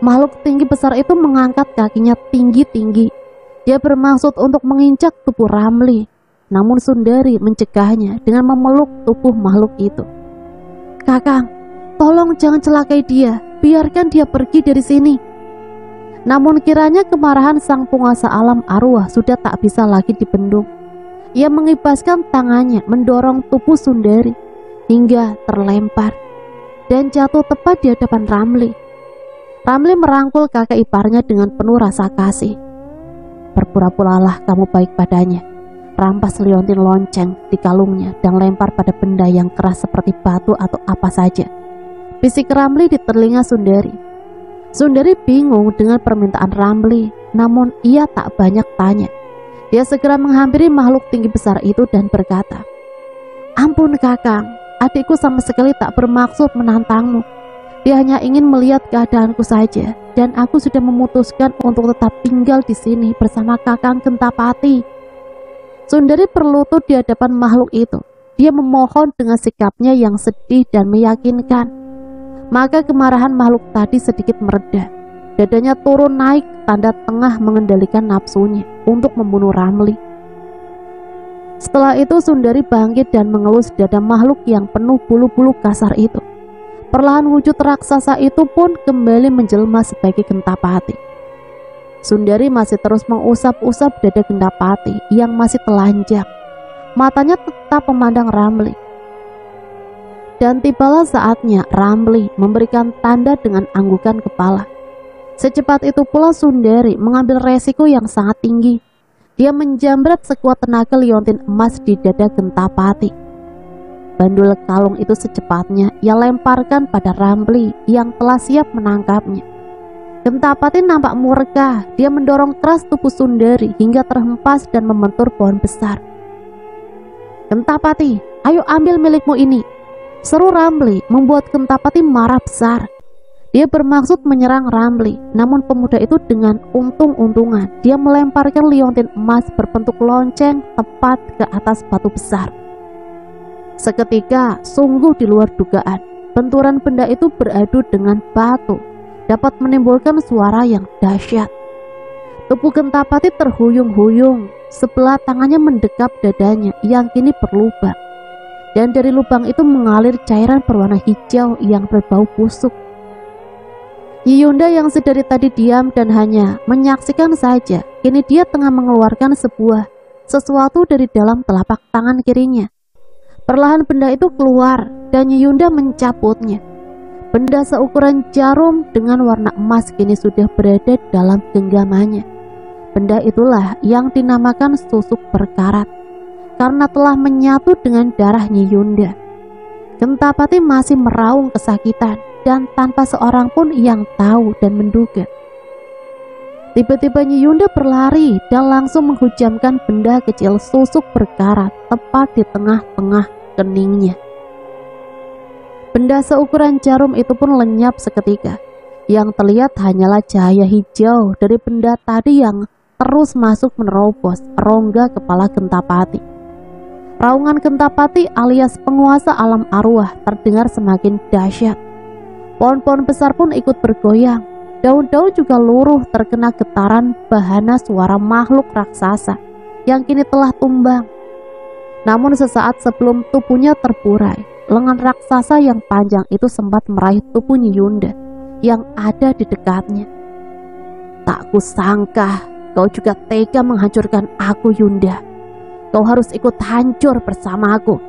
Makhluk tinggi besar itu mengangkat kakinya tinggi-tinggi. Dia bermaksud untuk menginjak tubuh Ramli. Namun Sundari mencegahnya dengan memeluk tubuh makhluk itu. Kakang, tolong jangan celakai dia. Biarkan dia pergi dari sini. Namun kiranya kemarahan sang penguasa alam arwah sudah tak bisa lagi dibendung. Ia mengibaskan tangannya mendorong tubuh Sundari hingga terlempar dan jatuh tepat di hadapan Ramli. Ramli merangkul kakak iparnya dengan penuh rasa kasih. berpura-puralah kamu baik padanya. Rampas liontin lonceng di kalungnya dan lempar pada benda yang keras seperti batu atau apa saja. Bisik Ramli di telinga Sundari. Sundari bingung dengan permintaan Ramli, namun ia tak banyak tanya. Dia segera menghampiri makhluk tinggi besar itu dan berkata, "Ampun Kakang, adikku sama sekali tak bermaksud menantangmu. Dia hanya ingin melihat keadaanku saja, dan aku sudah memutuskan untuk tetap tinggal di sini bersama Kakang Gentapati." Sundari berlutut di hadapan makhluk itu. Dia memohon dengan sikapnya yang sedih dan meyakinkan. Maka kemarahan makhluk tadi sedikit mereda. Dadanya turun naik, tanda tengah mengendalikan nafsunya untuk membunuh Ramli. Setelah itu Sundari bangkit dan mengelus dada makhluk yang penuh bulu-bulu kasar itu. Perlahan wujud raksasa itu pun kembali menjelma sebagai Gentapati. Sundari masih terus mengusap-usap dada Gentapati yang masih telanjang. Matanya tetap memandang Ramli. Dan tibalah saatnya Ramli memberikan tanda dengan anggukan kepala. Secepat itu pula Sundari mengambil resiko yang sangat tinggi. Dia menjambret sekuat tenaga liontin emas di dada Gentapati. Bandul kalung itu secepatnya ia lemparkan pada Ramli yang telah siap menangkapnya. Gentapati nampak murka. Dia mendorong keras tubuh Sundari hingga terhempas dan membentur pohon besar. "Gentapati, ayo ambil milikmu ini," seru Ramli membuat Gentapati marah besar. Dia bermaksud menyerang Ramli, namun pemuda itu dengan untung-untungan dia melemparkan liontin emas berbentuk lonceng tepat ke atas batu besar. Seketika, sungguh di luar dugaan, benturan benda itu beradu dengan batu, dapat menimbulkan suara yang dahsyat. Tubuh Gentapati terhuyung-huyung, sebelah tangannya mendekap dadanya yang kini berlubang, dan dari lubang itu mengalir cairan berwarna hijau yang berbau busuk. Nyi Yunda yang sedari tadi diam dan hanya menyaksikan saja, kini dia tengah mengeluarkan sesuatu dari dalam telapak tangan kirinya. Perlahan benda itu keluar dan Nyi Yunda mencabutnya. Benda seukuran jarum dengan warna emas kini sudah berada dalam genggamannya. Benda itulah yang dinamakan susuk berkarat, karena telah menyatu dengan darah Nyi Yunda. Gentapati masih meraung kesakitan dan tanpa seorang pun yang tahu dan menduga. Tiba-tiba Nyi Yunda berlari dan langsung menghujamkan benda kecil susuk berkarat tepat di tengah-tengah keningnya. Benda seukuran jarum itu pun lenyap seketika. Yang terlihat hanyalah cahaya hijau dari benda tadi yang terus masuk menerobos rongga kepala Gentapati. Raungan Gentapati alias penguasa alam arwah terdengar semakin dahsyat. Pohon-pohon besar pun ikut bergoyang. Daun-daun juga luruh terkena getaran bahana suara makhluk raksasa yang kini telah tumbang. Namun sesaat sebelum tubuhnya terburai, lengan raksasa yang panjang itu sempat meraih tubuh Nyi Yunda yang ada di dekatnya. "Tak kusangka kau juga tega menghancurkan aku, Yunda. Kau harus ikut hancur bersamaku."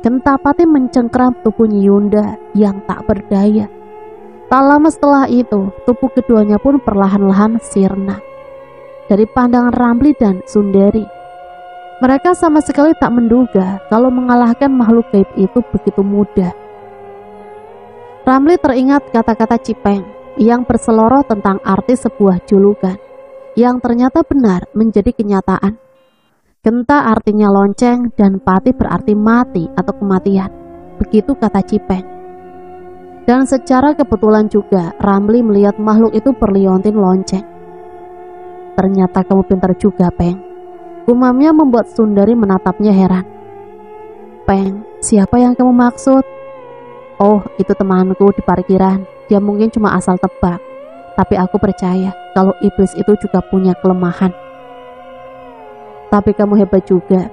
Gentapati mencengkeram tubuh Nyi Yunda yang tak berdaya. Tak lama setelah itu, tubuh keduanya pun perlahan-lahan sirna. Dari pandangan Ramli dan Sundari, mereka sama sekali tak menduga kalau mengalahkan makhluk gaib itu begitu mudah. Ramli teringat kata-kata Cipeng yang berseloroh tentang arti sebuah julukan, yang ternyata benar menjadi kenyataan. Genta artinya lonceng dan pati berarti mati atau kematian. Begitu kata Cipeng. Dan secara kebetulan juga Ramli melihat makhluk itu berliontin lonceng. "Ternyata kamu pintar juga, Peng," gumamnya membuat Sundari menatapnya heran. "Peng, siapa yang kamu maksud?" "Oh, itu temanku di parkiran. Dia mungkin cuma asal tebak. Tapi aku percaya kalau iblis itu juga punya kelemahan." "Tapi kamu hebat juga.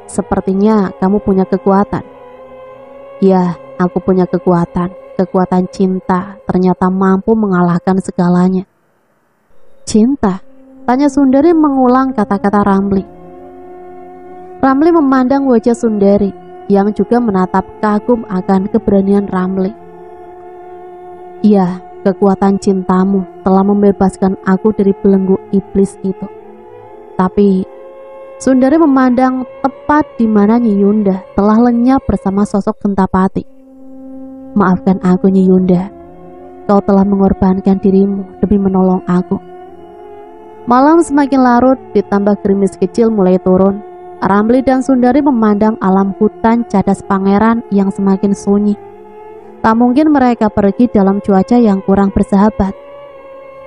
Sepertinya kamu punya kekuatan." "Ya, aku punya kekuatan. Kekuatan cinta ternyata mampu mengalahkan segalanya." "Cinta?" tanya Sundari mengulang kata-kata Ramli. Ramli memandang wajah Sundari yang juga menatap kagum akan keberanian Ramli. "Iya, kekuatan cintamu telah membebaskan aku dari belenggu iblis itu." Tapi Sundari memandang tepat di mana Nyi Yunda telah lenyap bersama sosok Gentapati. Maafkan aku Nyi Yunda, kau telah mengorbankan dirimu demi menolong aku. Malam semakin larut, ditambah gerimis kecil mulai turun. Ramli dan Sundari memandang alam hutan cadas pangeran yang semakin sunyi. Tak mungkin mereka pergi dalam cuaca yang kurang bersahabat.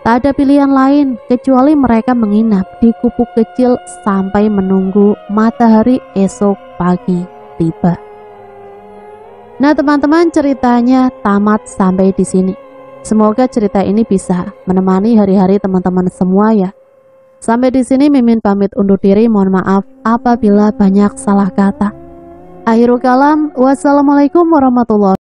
Tak ada pilihan lain kecuali mereka menginap di gubuk kecil sampai menunggu matahari esok pagi tiba. Nah teman-teman, ceritanya tamat sampai di sini. Semoga cerita ini bisa menemani hari-hari teman-teman semua ya. Sampai di sini Mimin pamit undur diri, mohon maaf apabila banyak salah kata. Akhirul kalam, wassalamualaikum warahmatullahi wabarakatuh.